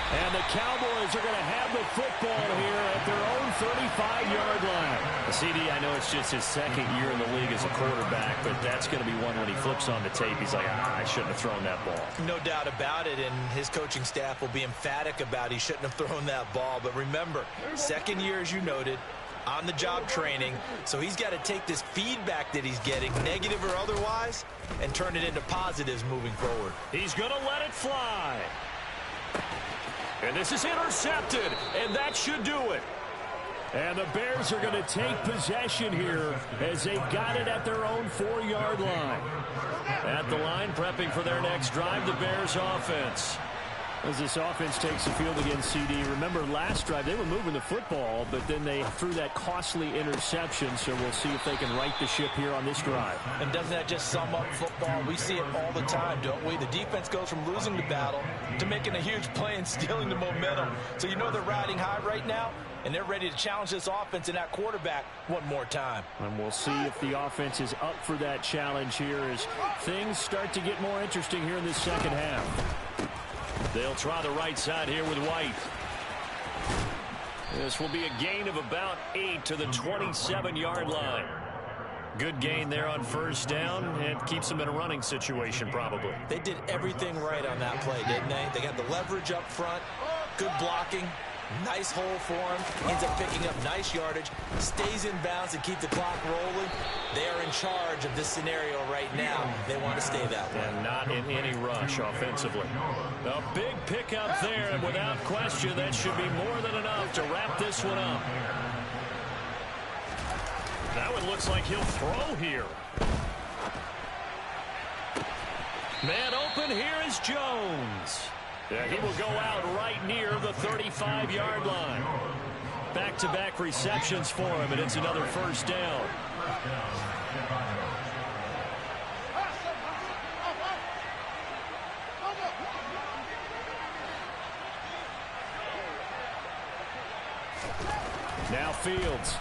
And the Cowboys are going to have the football here at their own 35-yard line. CD, I know it's just his second year in the league as a quarterback, but that's going to be one when he flips on the tape. He's like, I shouldn't have thrown that ball. No doubt about it, and his coaching staff will be emphatic about he shouldn't have thrown that ball. But remember, second year, as you noted, on-the-job training, so he's got to take this feedback that he's getting, negative or otherwise, and turn it into positives moving forward. He's going to let it fly. And this is intercepted, and that should do it. And the Bears are going to take possession here as they've got it at their own 4-yard line. At the line, prepping for their next drive, the Bears offense. As this offense takes the field against CD, remember last drive they were moving the football, but then they threw that costly interception, so we'll see if they can right the ship here on this drive. And doesn't that just sum up football? We see it all the time, don't we? The defense goes from losing the battle to making a huge play and stealing the momentum. So you know they're riding high right now, and they're ready to challenge this offense and that quarterback one more time. And we'll see if the offense is up for that challenge here as things start to get more interesting here in this second half. They'll try the right side here with White. This will be a gain of about 8 to the 27-yard line. Good gain there on first down, and keeps them in a running situation probably. They did everything right on that play, didn't they? They got the leverage up front, good blocking, nice hole for him, ends up picking up nice yardage, stays in bounds and keep the clock rolling. They are in charge of this scenario right now. They want to stay that way. And not in any rush offensively. A big pickup there, and without question, that should be more than enough to wrap this one up. That one looks like he'll throw here. Man open, here is Jones. Yeah, he will go out right near the 35-yard line. Back-to-back receptions for him, and it's another first down. Now Fields.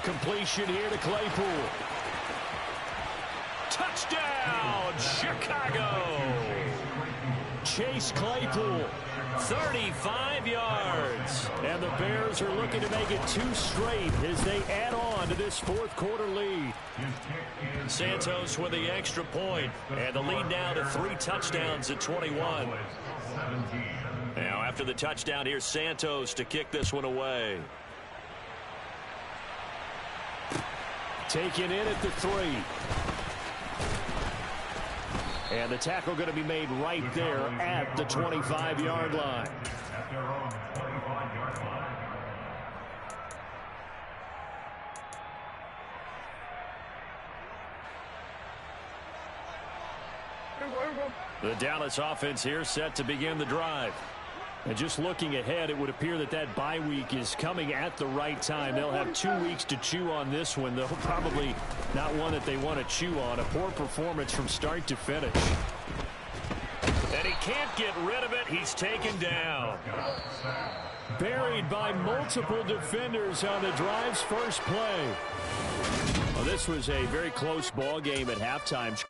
Completion here to Claypool. Touchdown, Chicago! Chase Claypool, 35 yards. And the Bears are looking to make it 2 straight as they add on to this fourth quarter lead. Santos with the extra point, and the lead now to 3 touchdowns at 21. Now after the touchdown, here's Santos to kick this one away. Taken in at the 3. And the tackle going to be made right there at the 25-yard line. The Dallas offense here set to begin the drive. And just looking ahead, it would appear that that bye week is coming at the right time. They'll have 2 weeks to chew on this one, though probably not one that they want to chew on. A poor performance from start to finish. And he can't get rid of it. He's taken down. Buried by multiple defenders on the drive's first play. Well, this was a very close ball game at halftime.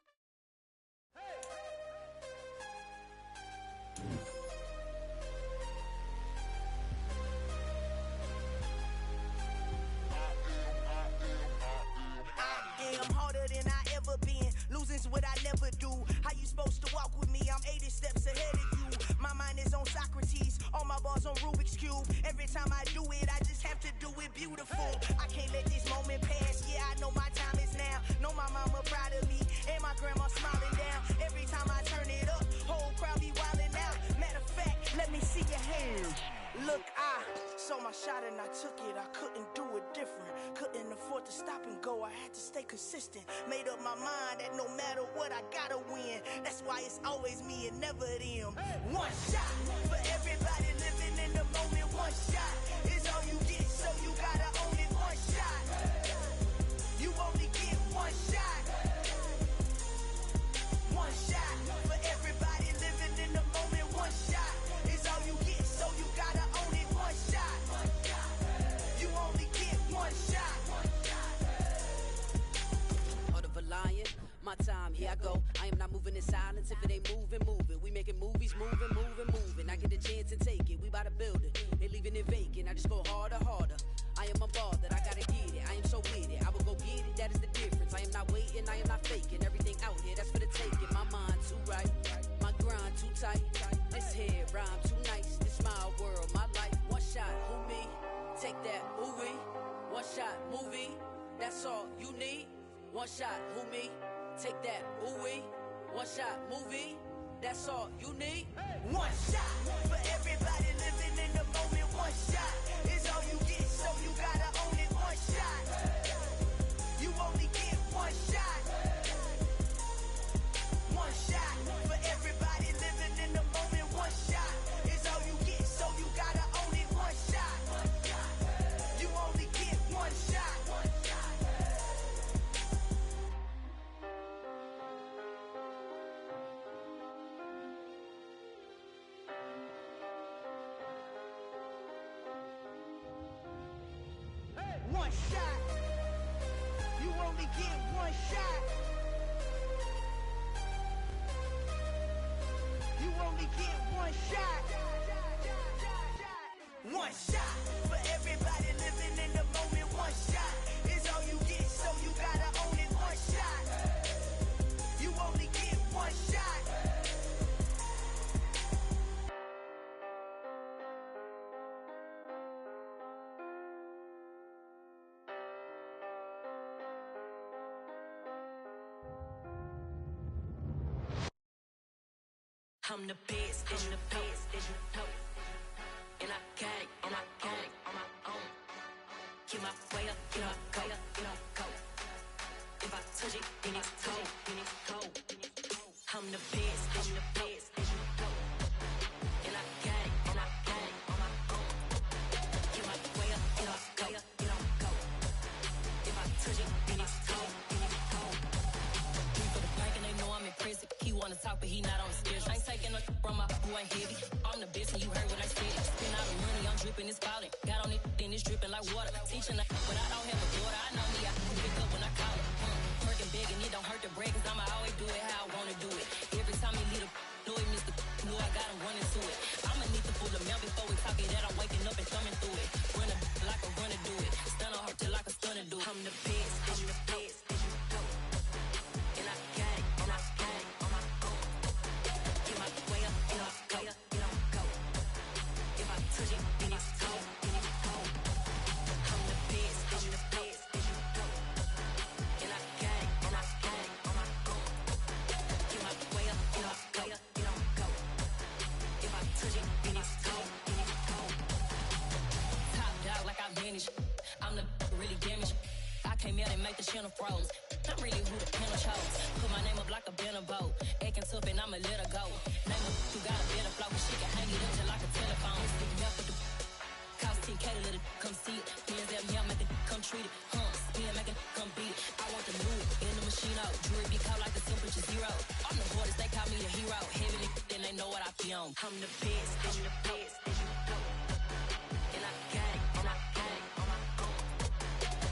What I never do. How you supposed to walk with me? I'm 80 steps ahead of you. My mind is on Socrates. All my balls on Rubik's Cube. Every time I do it, I just have to do it beautiful. I can't let this moment pass. Yeah, I know my time is now. Know my mama proud of me, and my grandma smiling down. Every time I turn it up, whole crowd be wildin' out. Matter of fact, let me see your hands. Look, I saw my shot and I took it. I couldn't do it different. Couldn't afford to stop and go. I had to stay consistent. Made up my mind that no matter what, I gotta win. That's why it's always me and never them. One shot for everybody living in the moment. One shot is all you get, so you gotta own it. One shot. You only get one shot. One shot for everybody living in the moment. One shot is all you get, so you gotta own it. One shot. You only get one shot. Heart of a lion, my time, here I go. I am not moving in silence. If it ain't moving, moving. We making movies, moving, moving, moving. I get a chance and take it. We bout to build it. They leaving it vacant. I just go harder, harder. I am a ball that I gotta get it. I am so with it. I will go get it. That is the difference. I am not waiting. I am not faking. Everything out here, that's for the taking. My mind too right. My grind too tight. This head rhyme too nice. This my world, my life. One shot, who me? Take that, ooh wee. One shot, movie. That's all you need. One shot, who me? Take that, ooh wee. One shot, movie. That's all you need. One shot for everybody living in the moment. One shot is all you get, so you gotta own it. One shot. You only get one shot. One shot for everybody living in the moment. One shot is all you get, so you gotta own it. One shot. You only get one shot. One shot. You only get one shot. You only get one shot. One shot for everybody living in the moment. One shot is all you get, so you gotta own it. One shot. You only get one shot. I'm the best, and the best, and you know. And I got it, and I got it on my own. Get my way up, get my go, get my go. If I touch it, then it's cold, then it's cold. I'm the best, and the best, and you know. And I got it, and I got it on my own. Get my way up, get my go, get my go. If I touch it, then it's cold, then it's cold. Three for the bank, and they know I'm in prison. He wanna talk, but he not on the schedule. I ain't taking a from my who ain't heavy. I'm the best, and you heard what I said. Spend all the money, I'm dripping, it's falling. Got on it, then it's dripping like water. Teaching, but I don't have a daughter. I know me, I can pick up when I call it. Working big, and it don't hurt the break, cause I'ma always do it how I wanna do it. Every time he lead a know it, Mr. Know I got him running to it. I'ma need to pull the mail before we talk it that I'm waking up and thumbing through it. Run a like a runner do it. Stun on her till like a stunner do it. I'm the best, I'm the best, and you know. And I got it, and I got it on my own. Get my way up, get my go, get my go. If I touch it, then it's cold, then it's cold. I'm the best, I'm the best, and you know. And I got it, and I got it on my own. Get my way up, get my go, get my go. If I touch it, then it's cold, then it's cold. Top dog like I manage. I'm the really damaged. I came out and make the channel froze. I'm really who the panel chose. Put my name up like a banner boat. Acting tough and I'ma let her go. Name her who got a better flow, cause she can hang it up just like a telephone. Stick me up with the cost 10K to let it come see it. Hands at me, I make it come treat it. Spin, make it come beat it. I want the new in the machine out. Jewelry be caught like the temperature zero. I'm the hardest, they call me the hero. Heavily, then they know what I be on. I'm the best, I'm the best, and you know. And I got it, and I got it on my own.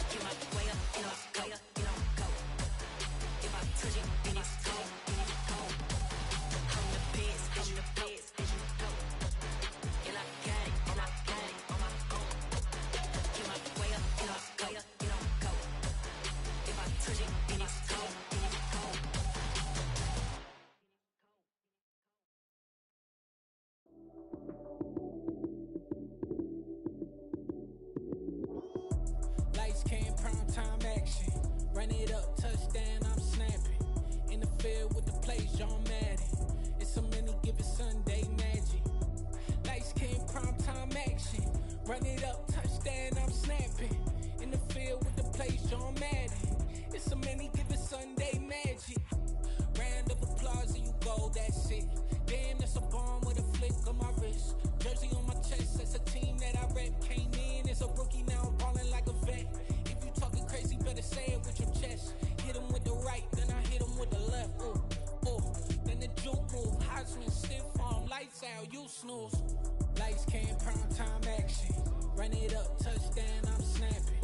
Get my way up, get my go, get my go. If I touch it, then it's cold, then it's cold. I'm the best, I'm the best, and you know. And I got it, and I got it on my own. Get my way up, get my go, get my go. If I touch it, then it's cold, then it's cold. time action. Run it up, touchdown, I'm snapping. In the field with the plays, John Madden. It's a many given Sunday magic. Lights came prime time action. Run it up, touchdown, I'm snapping. In the field with the plays, John Madden. It's a many given Sunday magic. Round of applause and you go, that's it. Damn, that's a bomb with a flick on my wrist. Jersey on my chest, that's a team that I rep. Came in as a rookie, now I'm ballin' like a vet. If you talking crazy, better say it with your chest. Hit him with the right, then I hit him with the left. Ooh, ooh. Then the juke move, Heisman, stiff arm, lights out, you snooze. Lights came, prime time action. Run it up, touchdown, I'm snapping.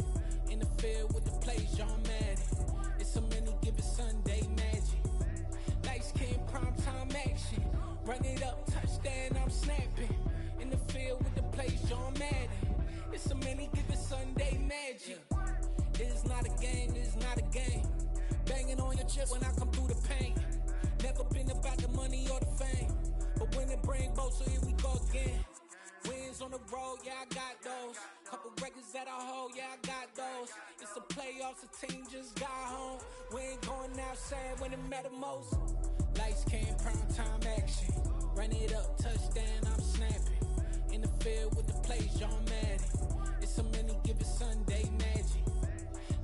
In the field with the plays, John Madden. It's a many given Sunday magic. Lights came, prime time action. Run it up, touchdown, I'm snapping. In the field with the plays, John Madden. It's a many given Sunday magic. It's not a game, it's not a game. Banging on your chip when I come through the paint. Never been about the money or the fame. But when it bring both, so here we go again. Wins on the road, yeah, I got those. Couple records that I hold, yeah, I got those. It's the playoffs, the team just got home. We ain't going outside when it matter most. Lights came, prime time action. Run it up, touchdown, I'm snapping. In the field with the plays, John Madden. It's a many given Sunday magic.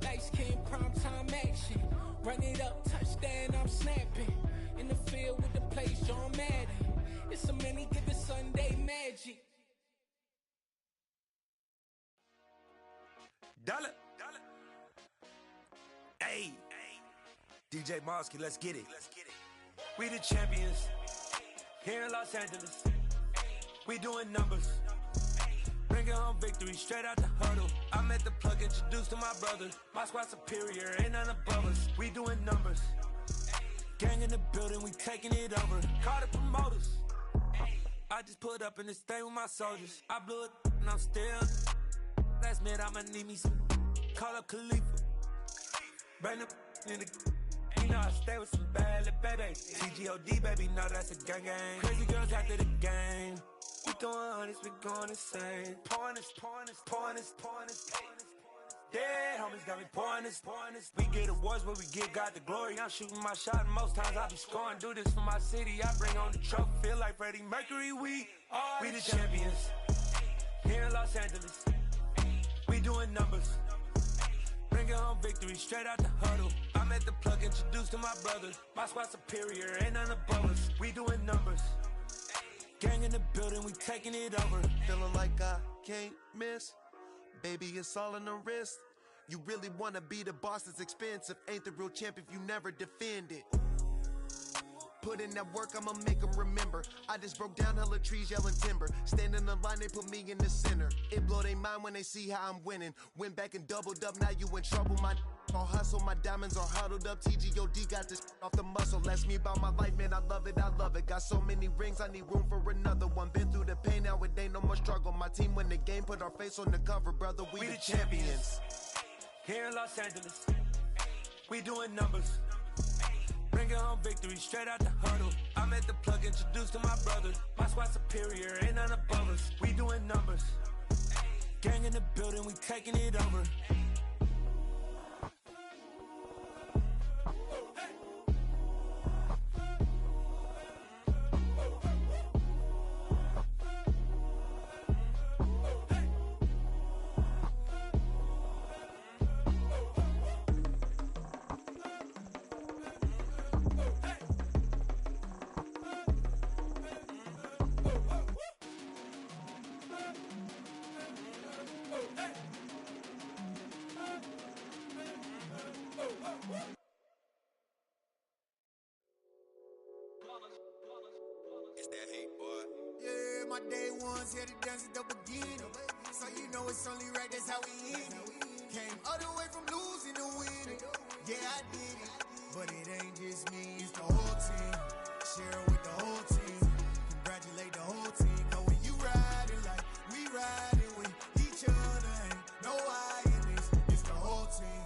Lights came, prime time action. Run it up, touchdown, I'm snapping. In the field with the plays, John Madden. It's a many given Sunday magic. Dollar. Hey. DJ Mosky, let's get it. We the champions. Here in Los Angeles. We doing numbers. Bringing home victory straight out the huddle. I'm at the plug, introduced to my brother. My squad superior, ain't none above us. We doing numbers. Gang in the building, we taking it over. Call the promoters. I just put up in this thing with my soldiers. I blew it and I'm still. Last minute I'ma need me some. Call up Khalifa. Bring them in the. You know I stay with some bad little baby. TGOD baby, know that's a gang gang. Crazy girls after the game. We throwing hundreds, we going insane. Pouring this. Yeah, homies got me pouring this. We get awards, but we give God the glory. I'm shooting my shot, and most times I be scoring. Do this for my city, I bring on the trophy. Feel like Freddie Mercury, we the champions. Here in Los Angeles, we doing numbers. Bringing home victory straight out the huddle. I'm at the plug, introduced to my brother. My squad superior, ain't none above us. We doing numbers. Gang in the building, we taking it over. Feeling like I can't miss. Baby, it's all in the wrist. You really wanna be the boss, it's expensive. Ain't the real champ if you never defend it. Put in that work, I'ma make them remember. I just broke down hella trees, yelling timber. Stand in the line, they put me in the center. It blow their mind when they see how I'm winning. Went back and doubled up, now you in trouble. My all hustle, my diamonds are huddled up. TGOD got this off the muscle. That's me about my life, man, I love it. Got so many rings, I need room for another one. Been through the pain, now it ain't no more struggle. My team win the game, put our face on the cover, brother. We the champions. Here in Los Angeles, we doing numbers. Bringing home victory straight out the huddle. I'm at the plug, introduced to my brother. My squad superior, ain't none above us. We doing numbers. Gang in the building, we taking it over. It's that hate, boy. Yeah, my day ones here to dance at the beginning. So you know it's only right, that's how we end it. Came all the way from losing to winning. Yeah, I did it. But it ain't just me, it's the whole team. Share it with the whole team. Congratulate the whole team. Cause when you riding like we riding with each other, ain't no I in this. It's the whole team.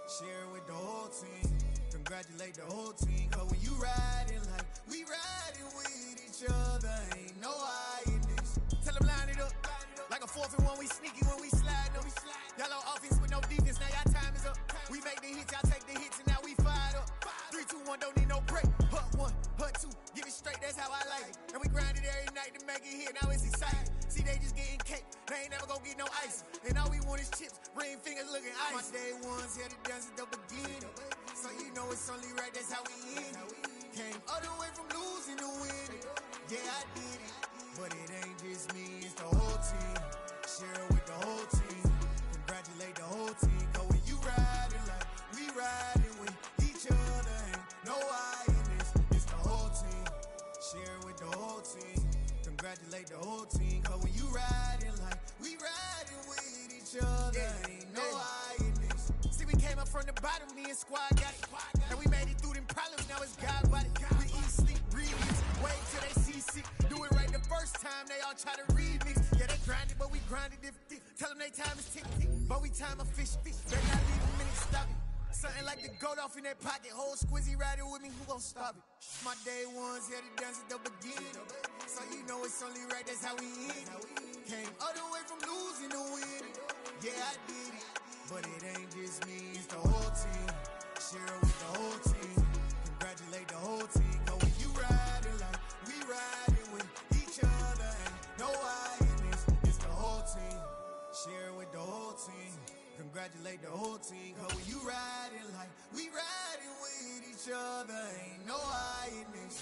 Share it with the whole team. Congratulate the whole team. Cause when you riding like we riding with each other, ain't no I in this. Tell them line it up. Like a 4th and 1, we sneaky when we slide them. Y'all on offense with no defense, now y'all time is up. ring fingers looking ice. My day ones here to dance at the beginning. So you know it's only right, that's how we end it. Came all the way from losing to winning. Yeah, I did it. But it ain't just me, it's the whole team. Share it with the whole team. Congratulate the whole team. Cause when you riding like we riding with each other, ain't no I in this. It's the whole team. Share it with the whole team. Congratulate the whole team. Cause when you riding like we riding with each other, ain't no I in this. See, we came up from the bottom, me and squad got it. And we made it through them problems, now it's God body. We eat, sleep, breathe, wait till they see sick. Do it right the first time, they all try to remix. Yeah, they grinded, but we grinded different. Tell them they time is ticking, but we time a fish. Better not leave a minute, stop it. Something like the goat off in that pocket. Whole squizzy riding with me, who gon' stop it? My day ones here to dance at the beginning. So you know it's only right, that's how we end it. Came all the way from losing to winning. Yeah, I did it. But it ain't just me, it's the whole team. Share it with the whole team. Congratulate the whole team. Cause when you riding like we riding with each other, ain't no I in this. It's the whole team. Share it with the whole team. Congratulate the whole team. Cause when you riding like we riding with each other, ain't no I in this.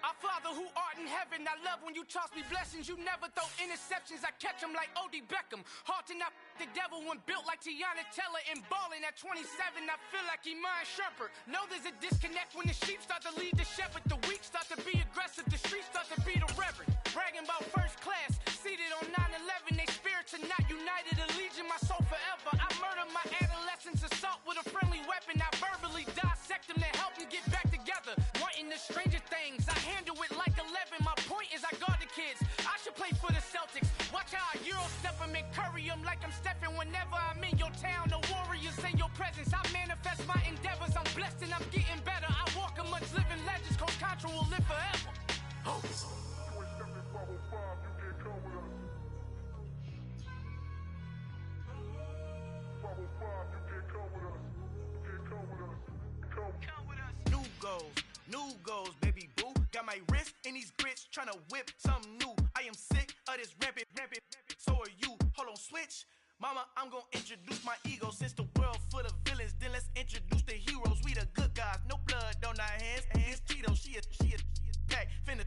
Our Father who art in heaven, I love when you toss me blessings. You never throw interceptions, I catch them like O.D. Beckham. Hard to knock the devil when built like Tiana Teller. And balling at 27, I feel like Iman Shumpert. Know there's a disconnect when the sheep start to lead the shepherd. The weak start to be aggressive, the streets start to be the reverend. Bragging about first class, seated on 9/11. They spirits are not united, a legion, my soul forever. I murder my adolescence, assault with a friendly weapon. I verbally dissect them to help them get back together. Wanting the stranger things, I handle it like 11. My point is I guard the kids. I should play for the Celtics. Watch how I Euro step them and curry them like I'm Stephen. Whenever I'm in your town, the Warriors in your presence. I manifest my endeavors. I'm blessed and I'm getting better. I walk amongst living legends. Coach Contra will live forever. Oh. New goals, baby boo. Got my wrist in these grits, tryna whip something new. I am sick of this rampant. So are you. Hold on, switch. Mama, I'm gonna introduce my ego. Since the world full of villains, then let's introduce the heroes. We the good guys, no blood on our hands. Hands Cheeto, she a pack. Finna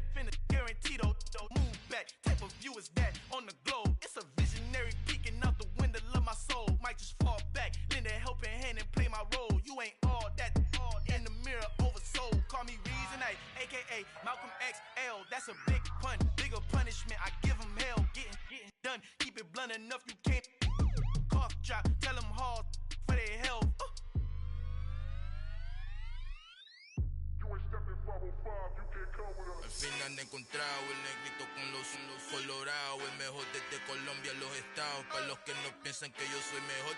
guaranteed though. Move back, type of view is that on the globe. It's a visionary peeking out the window of my soul. Might just fall back, lend a helping hand and play my role. You ain't all that in the mirror oversold. Call me Reason A, aka Malcolm XL. That's a big pun, bigger punishment. I give him hell, getting done. Keep it blunt enough, you can't cough drop. Tell them hard for their health. Al fin han encontrado el negrito con los colorados, el mejor desde Colombia, los estados. Para los que no piensan que yo soy mejor,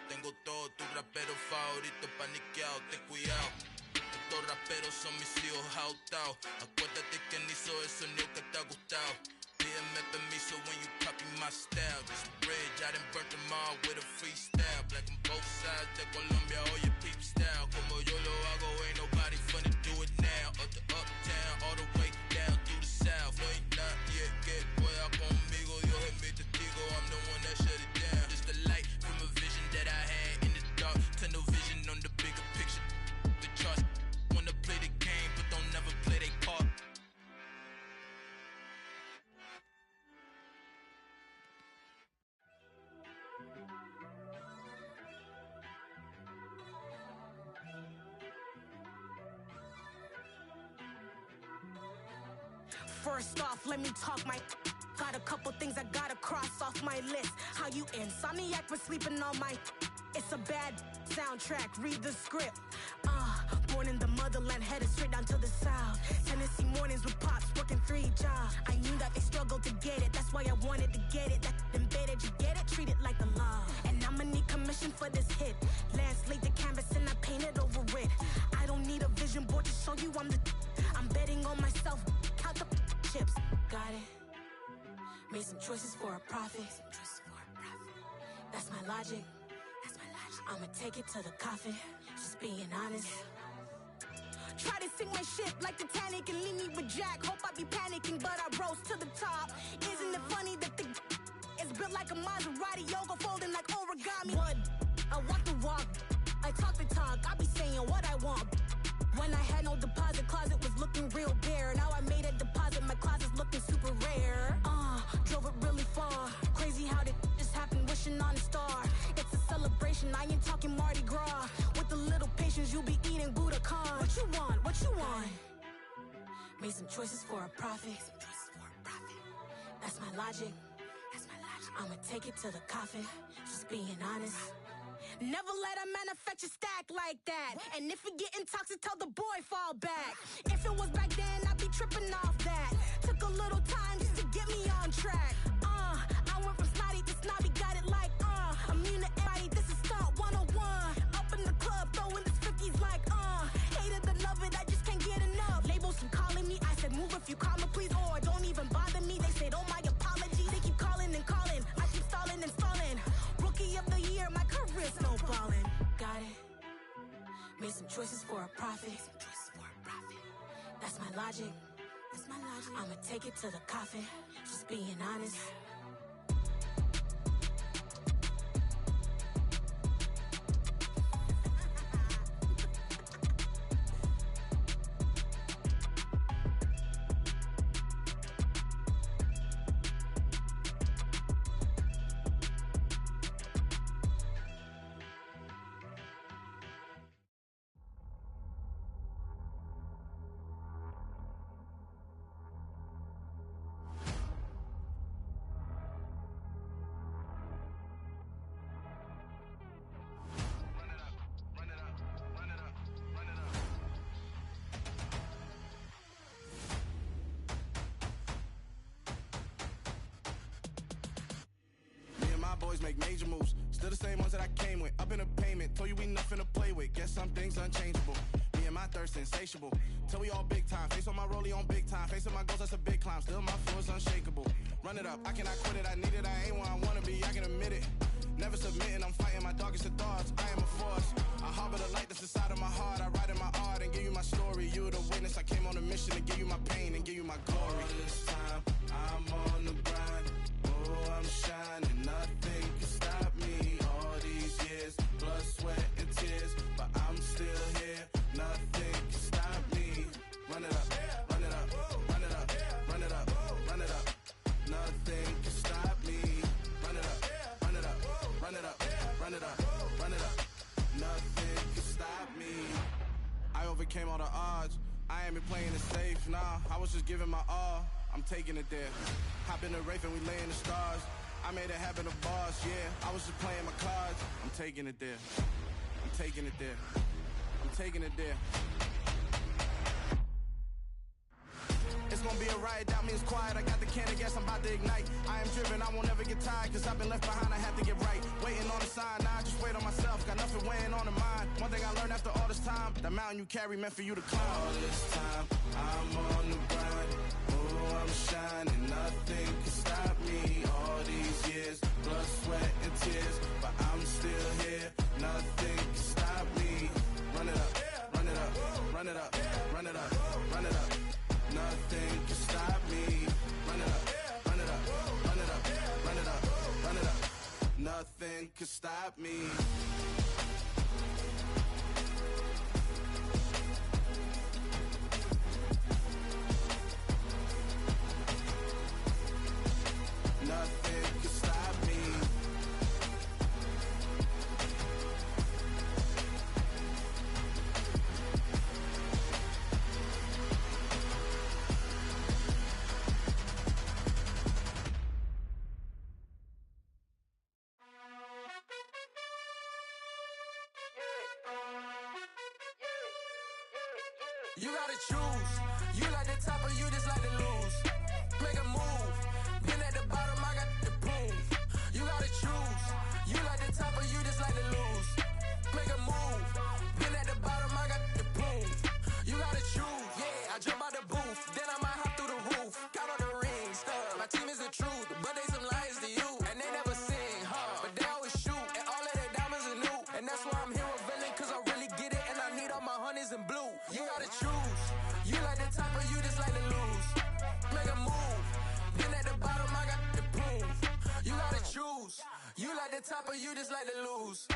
tengo todo, tu rapero favorito paniqueado, ten cuidado. Estos raperos son mis hijos jautados. Acuérdate quién hizo el sonido que te ha gustado. Pídeme permiso when you copy my style. This bridge, I done burnt them all with a freestyle. Black on both sides de Colombia, oye peep style. Como yo lo hago, ain't nobody finna do it now. Up to uptown, all the way down through the south. Ain't not yet, que pueda conmigo. Dios es mi testigo, I'm the one that shut it down. Just the light from a vision that I had in the dark. Tunnel vision on the bigger picture. The trust, wanna play the game, but don't never play their part. First off, let me talk my. Got a couple things I gotta cross off my list. How you insomniac for sleeping on my. It's a bad soundtrack, read the script. Born in the motherland, headed straight down to the south. Tennessee mornings with pops, working 3 jobs. I knew that they struggled to get it, that's why I wanted to get it. That embedded, you get it, treat it like the law. And I'ma need commission for this hit. Last laid the canvas and I painted over it. I don't need a vision board to show you I'm betting on myself. Count the chips. Got it. Made some choices for a profit. That's my logic. I'ma take it to the coffin. Just being honest. Try to sink my ship like Titanic and leave me with Jack. Hope I be panicking, but I rose to the top. Isn't it funny that the is built like a Maserati, yoga folding like origami? What? I walk the walk, I talk the talk. I be saying what I want. When I had no deposit, closet was looking real bare. Now I made a deposit, my closet's looking super rare. Drove it really far. Crazy how did this happen, wishing on a star. It's a celebration, I ain't talking Mardi Gras. With a little patience, you'll be eating Budokan. What you want? What you want? Made some choices for a profit. That's my logic. I'ma take it to the coffin. Just being honest. Never let a manufacture stack like that. And if it getting toxic, tell the boy fall back. If it was back then, I'd be tripping off that. Took a little time just to get me on track. I went from snotty to snobby, got it like immune to everybody, this is stunt 101. Up in the club, throwing this 50s like hate it or love it, I just can't get enough. Labels keep calling me, I said move if you call me please, or don't even bother me. They said oh my apologies, they keep calling and calling. I keep stalling and stalling. Rookie of the year, my career snowballing. Got it. Made some choices for a profit. That's my logic. I'ma take it to the coffin. Just being honest. Boys make major moves, still the same ones that I came with. Up in a payment, told you we nothing to play with. Guess some things unchangeable. Me and my thirst insatiable. Till we all big time. Face on my rollie on big time. Facing my goals, that's a big climb. Still my flow is unshakable. Run it up, I cannot quit it. I need it, I ain't where I wanna be. I can admit it. Never submitting, I'm fighting my darkest of thoughts. I am a force. I harbor the light that's inside of my heart. I write in my art and give you my story. You the witness. I came on a mission to give you my pain and give you my glory. All this time, I'm on the grind. Oh, I'm shining. Nothing can stop me. All these years, blood, sweat, and tears. But I'm still here. Nothing can stop me. Run it up, run it up, run it up, run it up, run it up. Nothing can stop me. Run it up, run it up, run it up, run it up, run it up. Nothing can stop me. I overcame all the odds. I ain't been playing it safe, nah. I was just giving my all. I'm taking it there. Hop in the Wraith and we lay in the stars. I made it happen, the boss, yeah. I was just playing my cards. I'm taking it there. I'm taking it there. I'm taking it there. It's gonna be a riot, doubt me it's quiet. I got the can of gas, I'm about to ignite. I am driven, I won't ever get tired, cause I've been left behind, I have to get right. Waiting on the sign, now I just wait on myself. Got nothing weighing on the mind. One thing I learned after all this time, the mountain you carry meant for you to climb. All this time, I'm on the grind. Oh, I'm shining, nothing can stop me. All these years, blood, sweat, and tears. But I'm still here, nothing can stop me. Run it up, run it up, run it up, run it up, run it up. Nothing can stop me. Run it up, run it up, run it up, run it up, run it up. Nothing can stop me. Nothing can stop me. You gotta choose. You like the top or you just like to lose. Make a move. Been at the bottom You like the top or you just like to lose?